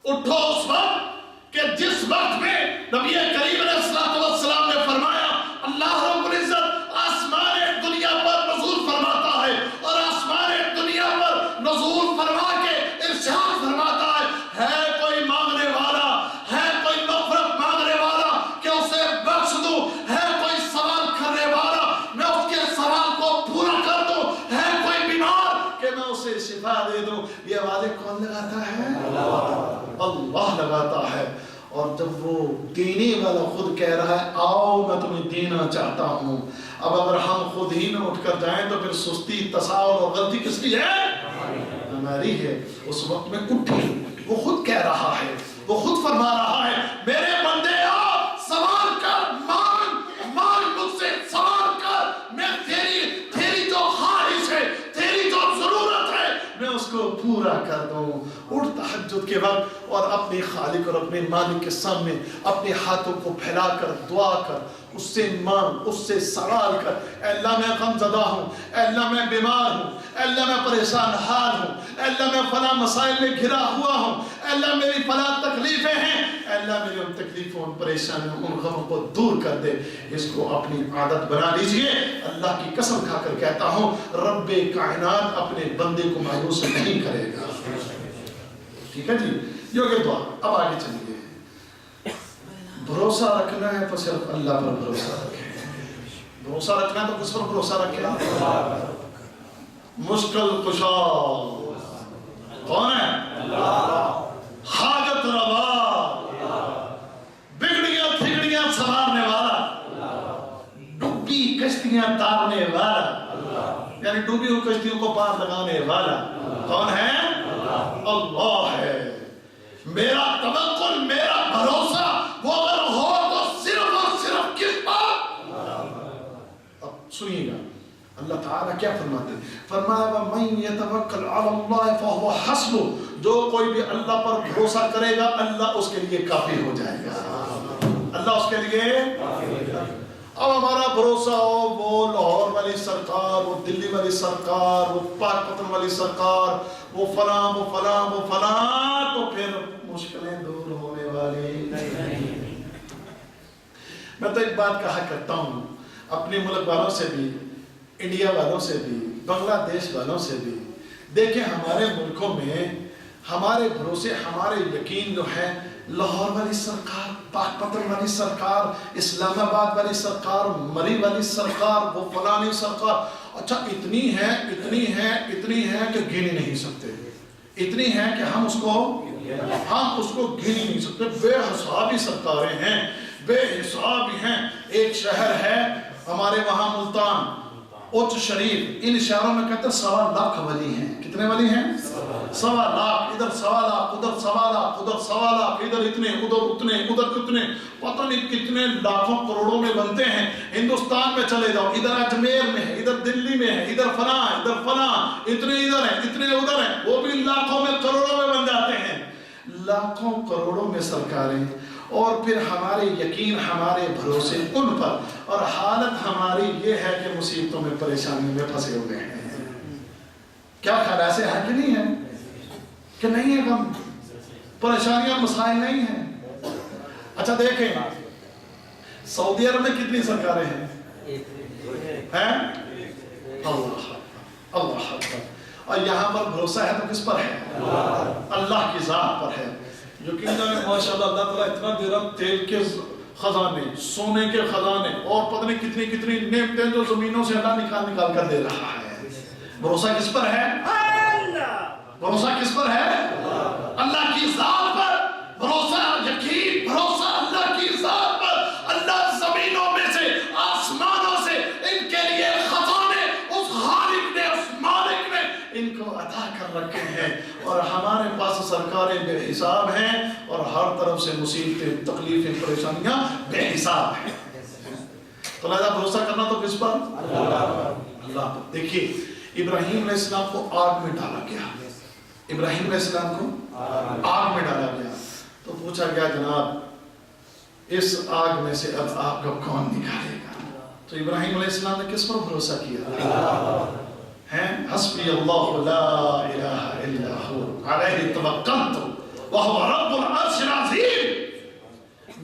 اٹھو اس وقت کہ جس وقت میں نبی کریم علیہ السلام نے فرمایا اللہ رب العزت آسمان دنیا پر نزول فرماتا ہے، اور آسمان دنیا پر نزول فرما کے ارشاد فرماتا ہے کوئی مانگنے والا، ہے کوئی مغفرت مانگنے والا کہ اسے بخش دوں، ہے کوئی سوال کرنے والا میں اس کے سوال کو پورا کر دوں، ہے کوئی بیمار کہ میں اسے شفا دے دوں۔ یہ آوازیں کون لگاتا ہے؟ اللہ لگاتا ہے۔ اور جب وہ دینے والا خود کہہ رہا ہے آؤ میں تمہیں دینا چاہتا ہوں، اب اگر ہم خود ہی نہ اٹھ کر جائیں تو پھر سستی، تساہل اور غلطی کس کی ہے؟ ہماری ہے۔ اس وقت میں اٹھے، وہ خود کہہ رہا ہے، وہ خود فرما رہا ہے میرے بندے آ سوال کر، مانگ مجھ سے سوال کر، میں تیری جو خواہش ہے، تیری جو ضرورت ہے میں اس کو پورا کر دوں۔ اٹھ تہجد کے وقت اور اپنے خالق اور اپنے مالک کے سامنے اپنے ہاتھوں کو پھیلا کر دعا کر، اس سے مانگ، اس سے سوال کر، اے اللہ میں غم زدہ ہوں، اے اللہ میں بیمار ہوں، اے اللہ میں پریشان حال ہوں، اے اللہ میں فلاں مسائل میں گھرا ہوا ہوں، اے اللہ میری فلاں تکلیفیں ہیں، اے اللہ میری ان تکلیفوں، ان پریشانیوں، ان غموں کو دور کر دے۔ اس کو اپنی عادت بنا لیجئے۔ اللہ کی قسم کھا کر کہتا ہوں رب کائنات اپنے بندے کو مایوس نہیں کرے گا۔ ٹھیک ہے جی، یہ ہو گیا دعا۔ اب آگے چلیے۔ بھروسہ رکھنا ہے تو صرف اللہ پر بھروسہ رکھیں۔ بھروسہ رکھنا ہے تو کس پر بھروسہ رکھیں؟ مشکل کشا کون ہے؟ اللہ۔ حاجت روا، بگڑیاں پھگڑیاں سنوارنے والا، ڈوبی کشتیاں تارنے والا، یعنی ڈوبی ہوئی کشتیوں کو پار لگانے والا کون ہے؟ اللہ ہے۔ میرا توکل، میرا بھروسہ وہ اگر ہو تو صرف اور صرف کس پر؟ اب سنیے گا اللہ تعالیٰ کیا فرماتے ہیں؟ فرمایا وَمَن يَتَوَكَّلْ عَلَى اللَّهِ فَهُوَ حَسْبُهُ، جو کوئی بھی اللہ پر بھروسہ کرے گا اللہ اس کے لیے کافی ہو جائے گا، اللہ اس کے لیے کافی ہو جائے گا۔ اب ہمارا بھروسہ ہو وہ لاہور والی سرکار، وہ دلی والی سرکار، وہ پاک پتن والی سرکار، وہ فلاں وہ فلاں وہ فلاں، تو پھر مشکلیں دور ہونے والی نہیں۔ میں تو ایک بات کہا کرتا ہوں اپنے ملک والوں سے بھی، انڈیا والوں سے بھی، بنگلہ دیش والوں سے بھی، دیکھیں ہمارے ملکوں میں ہمارے بھروسے، ہمارے یقین جو ہے لاہور والی سرکار، پاک پتن والی سرکار، اسلام آباد والی سرکار، مری والی سرکار، وہ فلانی سرکار، اچھا اتنی ہے کہ گن ہی نہیں سکتے، اتنی ہے کہ ہم اس کو گن ہی نہیں سکتے، بے حسابی سرکاریں ہیں، بے حسابی ہیں۔ ایک شہر ہے ہمارے وہاں ملتان، اوچ شریف، ان شہروں میں کہتے ہیں 1.25 لاکھ ولی ہیں۔ کتنے ولی ہیں؟ 1.25 لاکھ، ادھر 1.25 لاکھ، ادھر 1.25 لاکھ، ادھر 1.25 لاکھ، ادھر اتنے، ادھر اتنے، ادھر کتنے، پتہ نہیں کتنے لاکھوں کروڑوں میں بنتے ہیں۔ ہندوستان میں چلے جاؤ، ادھر اجمیر میں ہے، ادھر دلی میں ہے، ادھر فلاں ہے، ادھر فلاں، اتنے ادھر ہیں، اتنے ادھر ہیں، وہ بھی لاکھوں میں کروڑوں میں بن جاتے ہیں۔ لاکھوں کروڑوں میں سرکاریں، اور پھر ہمارے یقین، ہمارے بھروسے ان پر، اور حالت ہماری یہ ہے کہ مصیبتوں میں، پریشانیوں میں پھنسے ہوئے ہیں۔ کیا خیال ایسے ہے کہ نہیں ہے؟ کہ نہیں ہے؟ ہم پریشانیاں مسائل نہیں ہیں؟ اچھا دیکھیں سعودی عرب میں کتنی سرکاریں ہیں؟ اللہ، اور یہاں پر بھروسہ ہے تو کس پر ہے؟ اللہ کی ذات پر ہے۔ یقیناً ماشاءاللہ اللہ تعالیٰ اتنا دے رہا، تیل کے خزانے، سونے کے خزانے اور پتہ نہیں کتنی کتنی نعمتیں جو زمینوں سے اللہ نکال کر دے رہا ہے۔ بھروسہ کس پر ہے؟ بھروسہ کس پر ہے؟ اللہ کی ذات پر بھروسہ، یقین، بھروسہ اللہ کی ذات پر۔ اللہ زمینوں میں سے، آسمانوں سے ان کے لیے خزانے اس خالق نے، اس مالک نے ان کو عطا کر رکھے ہیں، اور ہمارے پاس سرکاریں بے حساب ہیں، اور ہر طرف سے مصیبتیں، تکلیفیں، پریشانیاں بے حساب ہیں۔ تو لہذا بھروسہ کرنا تو کس پر؟ اللہ پر۔ دیکھیے ابراہیم علیہ السلام کو آگ میں ڈالا گیا، ابراہیم علیہ السلام کو آگ میں ڈالا گیا، تو پوچھا گیا جناب اس آگ میں سے اب آپ کو کون نکالے گا؟ تو ابراہیم علیہ السلام نے کس پر بھروسہ کیا؟ حسبی اللہ لا الہ الا ہو علیہ توکلت وہو رب العرش العظیم۔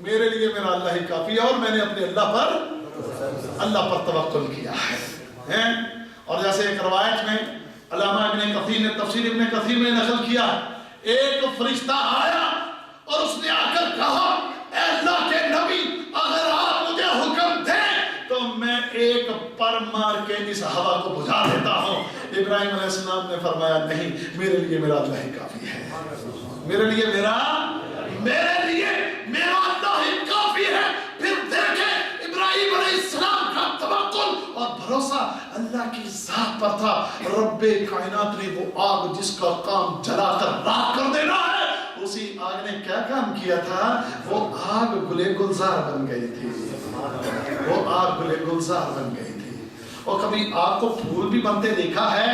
میرے لیے میرا اللہ ہی کافی ہے، اور میں نے اپنے اللہ پر توکل کیا ہے۔ اور جیسے ایک روایت میں علامہ ابن کثیر نے تفسیر ابن کثیر میں نقل کیا، ایک فرشتہ آیا اور اس نے آ کر کہا اے اللہ کے نبی اگر آپ مجھے حکم دیں تو میں ایک پر مار کے اس ہوا کو بجھا دیتا ہوں۔ ابراہیم علیہ السلام نے فرمایا نہیں، میرے لیے میرا اللہ ہی کافی ہے، میرے لیے میرا اللہ ہی کافی ہے۔ پھر دیکھیں ابراہیم علیہ السلام کا توکل اور بھروسہ اللہ کی ذات پر تھا۔ رب کائنات نے وہ آگ جس کا کام جلا کر راکھ کر دینا ہے، اسی آگ نے کیا کام کیا تھا؟ وہ آگ گلے گلزار بن گئی تھی، وہ آگ گلے گلزار بن گئی تھی۔ اور کبھی آگ کو پھول بھی بنتے دیکھا ہے،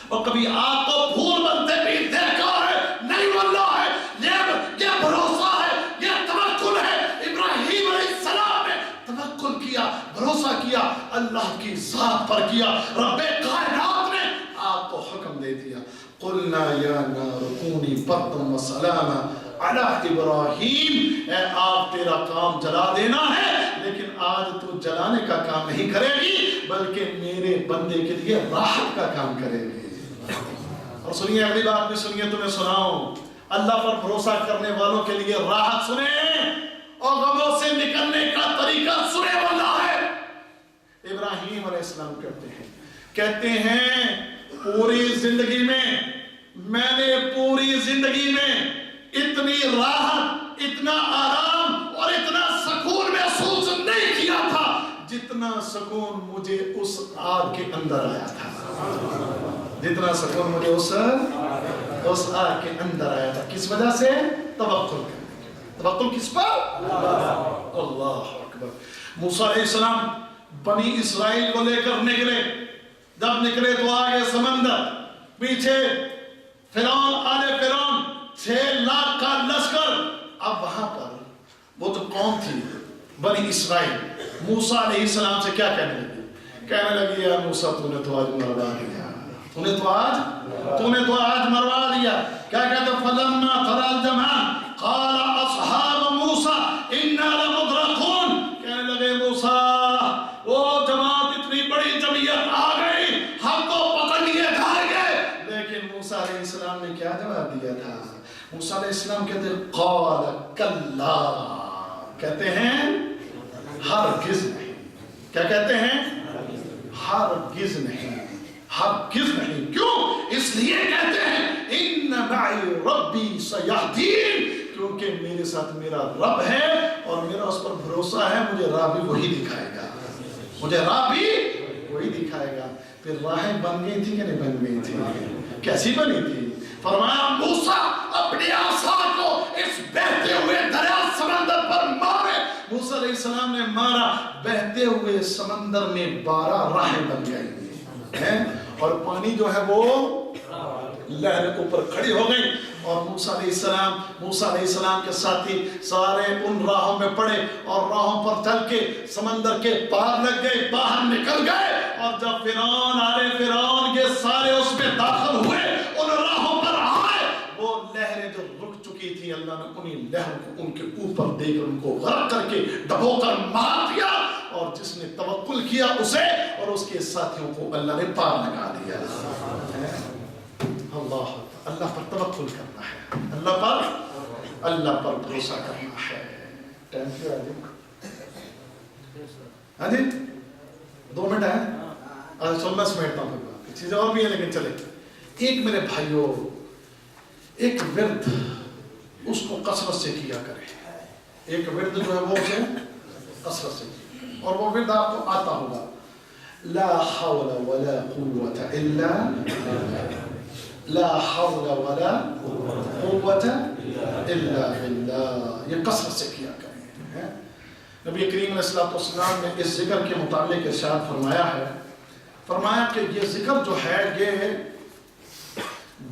اور کبھی آگ کو پھول بنتے بھی دیکھا ہے؟ نہیں واللہ ہے، یہ بھروسہ ہے، یہ توکل ہے۔ ابراہیم علیہ السلام نے توکل کیا، بھروسہ کیا، اللہ کی ذات پر کیا۔ رب کائنات نے آپ کو حکم دے دیا، قلنا یا نار کونی بردا وسلاما علی ابراہیم، اے آگ تیرا کام جلا دینا ہے، لیکن آج تو جلانے کا کام نہیں کرے گی بلکہ میرے بندے کے لیے راحت کا کام کرے گی۔ اور سنیے اگلی بات بھی سنیے، تمہیں سناؤں، اللہ پر بھروسہ کرنے والوں کے لیے راحت سنیں اور غموں سے نکلنے کا طریقہ سنے والا ہے۔ ابراہیم علیہ السلام کہتے ہیں پوری زندگی میں نے پوری زندگی میں اتنی راحت، اتنا آرام اور اتنا سکون محسوس نہیں کیا تھا جتنا سکون مجھے اس آگ کے اندر آیا تھا، جتنا سکون مجھے اس آگ کے اندر آیا تھا۔ کس وجہ سے؟ توکل کرنے۔ توکل کس پر؟ اللہ اکبر۔ موسیٰ علیہ السلام بنی اسرائیل کو لے کر نکلے، جب نکلے تو آگے سمندر، پیچھے فرعون، آل فرعون، 6 لاکھ کا لشکر۔ اب وہاں پر وہ تو قوم تھی بنی اسرائیل، موسیٰ علیہ السلام سے کیا کہنے لگی یا موسیٰ تو نے تو آج مروا دیا، تو نے تو آج مروا دیا۔ کیا کہتے؟ فلما ترى الجمعان قال اصحاب موسیٰ انا لمدرکون۔ کہنے لگے موسیٰ وہ جماعت اتنی بڑی جمعیت آ گئی، ہم کو پکڑ لیے جائیں گے۔ لیکن موسیٰ علیہ السلام نے کیا جواب دیا تھا؟ موسیٰ علیہ السلام کہتے ہیں قال کلا، کہتے ہیں ہرگز نہیں۔ کیا کہتے ہیں؟ ہرگز نہیں، ہرگز نہیں۔ کیوں؟ اس لیے کہتے ہیں ان معی ربی سیہدین، کیونکہ میرے ساتھ میرا رب ہے اور میرا اس پر بھروسہ ہے، مجھے راہ بھی وہی دکھائے گا، مجھے راہ بھی وہی دکھائے گا۔ پھر راہیں بن گئی تھی کہ نہیں بن گئی تھی؟ کیسی بنی تھی؟ فرمایا موسیٰ اپنے عصا کو اس بہتے ہوئے دریا سمندر پر مارے۔ موسیٰ علیہ السلام نے مارا، بہتے ہوئے سمندر میں 12 راہیں بن گئی ہیں، اور پانی جو ہے وہ لہر کے اوپر کھڑی ہو گئی۔ اور موسیٰ علیہ السلام کے ساتھی سارے ان راہوں میں پڑے اور راہوں پر چل کے سمندر کے پار لگ گئے، باہر نکل گئے۔ اور جب فرعون، آل فرعون یہ سارے اس میں داخل ہوئے، ان راہوں پر آئے، وہ لہریں جو رک چکی تھی اللہ نے انہیں لہروں کو ان کے اوپر دے کر ان کو غرق کر کے ڈبو کر مار دیا، اور جس نے توکل کیا اسے اور اس کے ساتھیوں کو اللہ نے پار لگا دیا۔ اللہ پر توکل کرنا ہے، اللہ پر اللہ پر بھروسہ کرنا ہے. ٹائم کیا ہے جی؟ ہاں جی 2 منٹ ہے. آج چل میں سمیٹتا ہوں. چیزیں اور بھی ہیں لیکن چلے. ایک میرے بھائیوں ایک ورد اس کو کثرت سے کیا کرے. ایک ورد جو ہے وہ اسے کثرت سے کیا. اور وہ ورد آپ کو آتا ہوگا لا حول ولا قوة الا لا حول ولا قوة الا بالله. یہ کثرت سے کیا کریں. نبی کریم علیہ السلام نے اس ذکر کے متعلق ارشاد فرمایا کہ یہ ذکر جو ہے یہ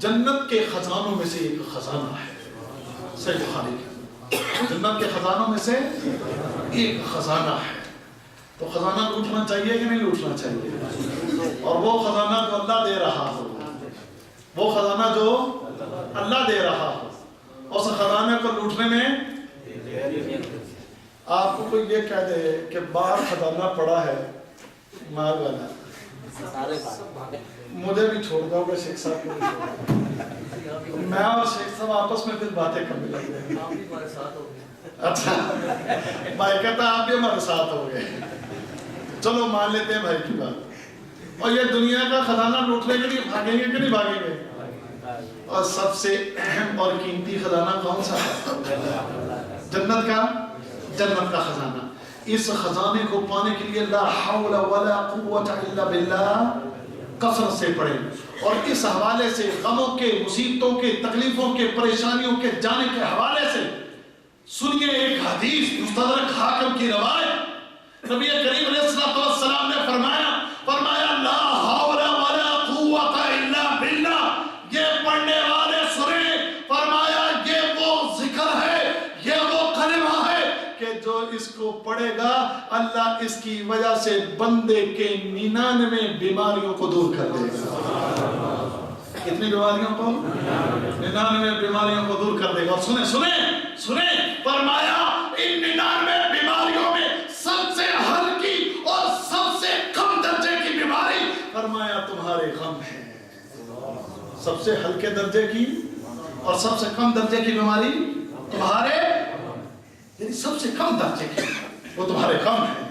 جنت کے خزانوں میں سے ایک خزانہ ہے. صحیح بخاری کے جنت کے خزانوں میں سے ایک خزانہ ہے. تو خزانہ لوٹنا چاہیے کہ نہیں لوٹنا چاہیے؟ اور وہ خزانہ جو اللہ دے رہا ہو, وہ خزانہ جو اللہ دے رہا ہو, اس خزانے کو لوٹنے میں آپ کو کوئی یہ کہہ دے کہ باہر خزانہ پڑا ہے مال والا, مجھے بھی چھوڑ دو گے شیخ صاحب کو بھی چھوڑ دو. میں اور شیخ صاحب آپس میں پھر باتیں کرنے لگے. اچھا بھائی کہتا آپ بھی ہمارے ساتھ ہو گئے. چلو مان لیتے ہیں بھائی کی بات. اور یہ دنیا کا خزانہ لوٹنے کے لیے بھاگیں گے کہ نہیں بھاگیں گے؟ اور سب سے اہم اور قیمتی خزانہ کون سا ہے؟ جنت کا خزانہ. اس خزانے کو پانے کے لیے لا حول ولا قوة الا باللہ کثرت سے پڑھیں. اور اس حوالے سے غموں کے, مصیبتوں کے, تکلیفوں کے, پریشانیوں کے جانے کے حوالے سے سنیے ایک حدیث مستدرک حاکم کی روایت. نبی کریم علیہ السلام نے فرمایا لا حول ولا قوة الا باللہ. یہ پڑھنے والے سنیں, فرمایا یہ وہ ذکر ہے, یہ وہ کلمہ ہے کہ جو اس کو پڑھے گا اللہ اس کی وجہ سے بندے کے 99 بیماریوں کو دور کر دے گا. کتنی بیماریوں کو؟ 99 بیماریوں کو دور کر دے گا. اور سنیں فرمایا ان 99 بیماریوں میں سب سے ہلکی اور سب سے کم درجے کی بیماری فرمایا تمہارے غم ہے. سب سے ہلکے درجے کی اور سب سے کم درجے کی بیماری تمہارے, یعنی سب سے کم درجے کی وہ تمہارے غم ہے.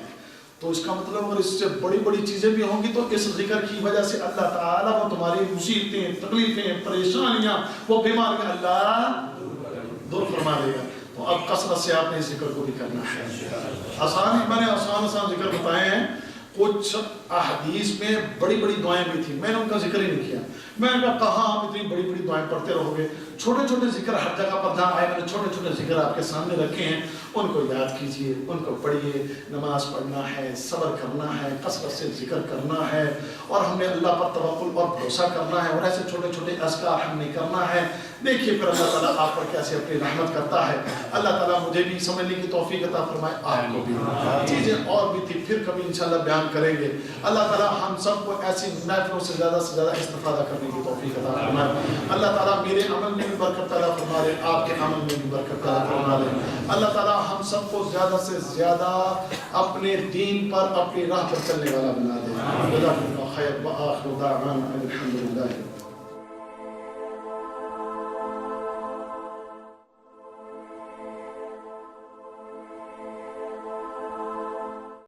تو اس کا مطلب اگر اس سے بڑی بڑی چیزیں بھی ہوں گی تو اس ذکر کی وجہ سے اللہ تعالیٰ وہ تمہاری مصیبتیں, تکلیفیں, پریشانیاں, وہ بیماریاں اللہ دور فرما دے گا. تو اب کثرت سے آپ نے اس ذکر کو بھی کرنا ہے. میں نے آسان ذکر بتائے ہیں. کچھ احادیث میں بڑی بڑی دعائیں بھی تھیں, میں نے ان کا ذکر ہی نہیں کیا. میں نے کہا کہاں آپ اتنی بڑی بڑی دعائیں پڑھتے رہو گے؟ چھوٹے چھوٹے ذکر ہر جگہ پر جہاں آئے, میں نے چھوٹے چھوٹے ذکر آپ کے سامنے رکھے ہیں, ان کو یاد کیجئے, ان کو پڑھیے. نماز پڑھنا ہے, صبر کرنا ہے, کثرت سے ذکر کرنا ہے, اور ہم نے اللہ پر توکل اور بھروسہ کرنا ہے, اور ایسے چھوٹے چھوٹے اذکار ہم نے کرنا ہے. دیکھیے پھر اللہ تعالیٰ آپ پر کیسے اپنی رحمت کرتا ہے. اللہ تعالیٰ مجھے بھی سمجھنے کی توفیق عطا فرمائے, آپ کو بھی. چیزیں اور بھی تھی, پھر کبھی انشاءاللہ بیان کریں گے. اللہ تعالیٰ ہم سب کو ایسی محفلوں سے زیادہ استفادہ کرنے کی توفیق عطا فرمائے. اللہ تعالیٰ میرے عمل میں بھی برکت عطا فرما دے, آپ کے عمل میں بھی برکت عطا فرما دے. اللہ تعالیٰ ہم سب کو زیادہ سے زیادہ اپنے دین پر, اپنی راہ پر چلنے والا بنا دے. جزاکم اللہ خیر. وآخر دعوانا الحمدللہ.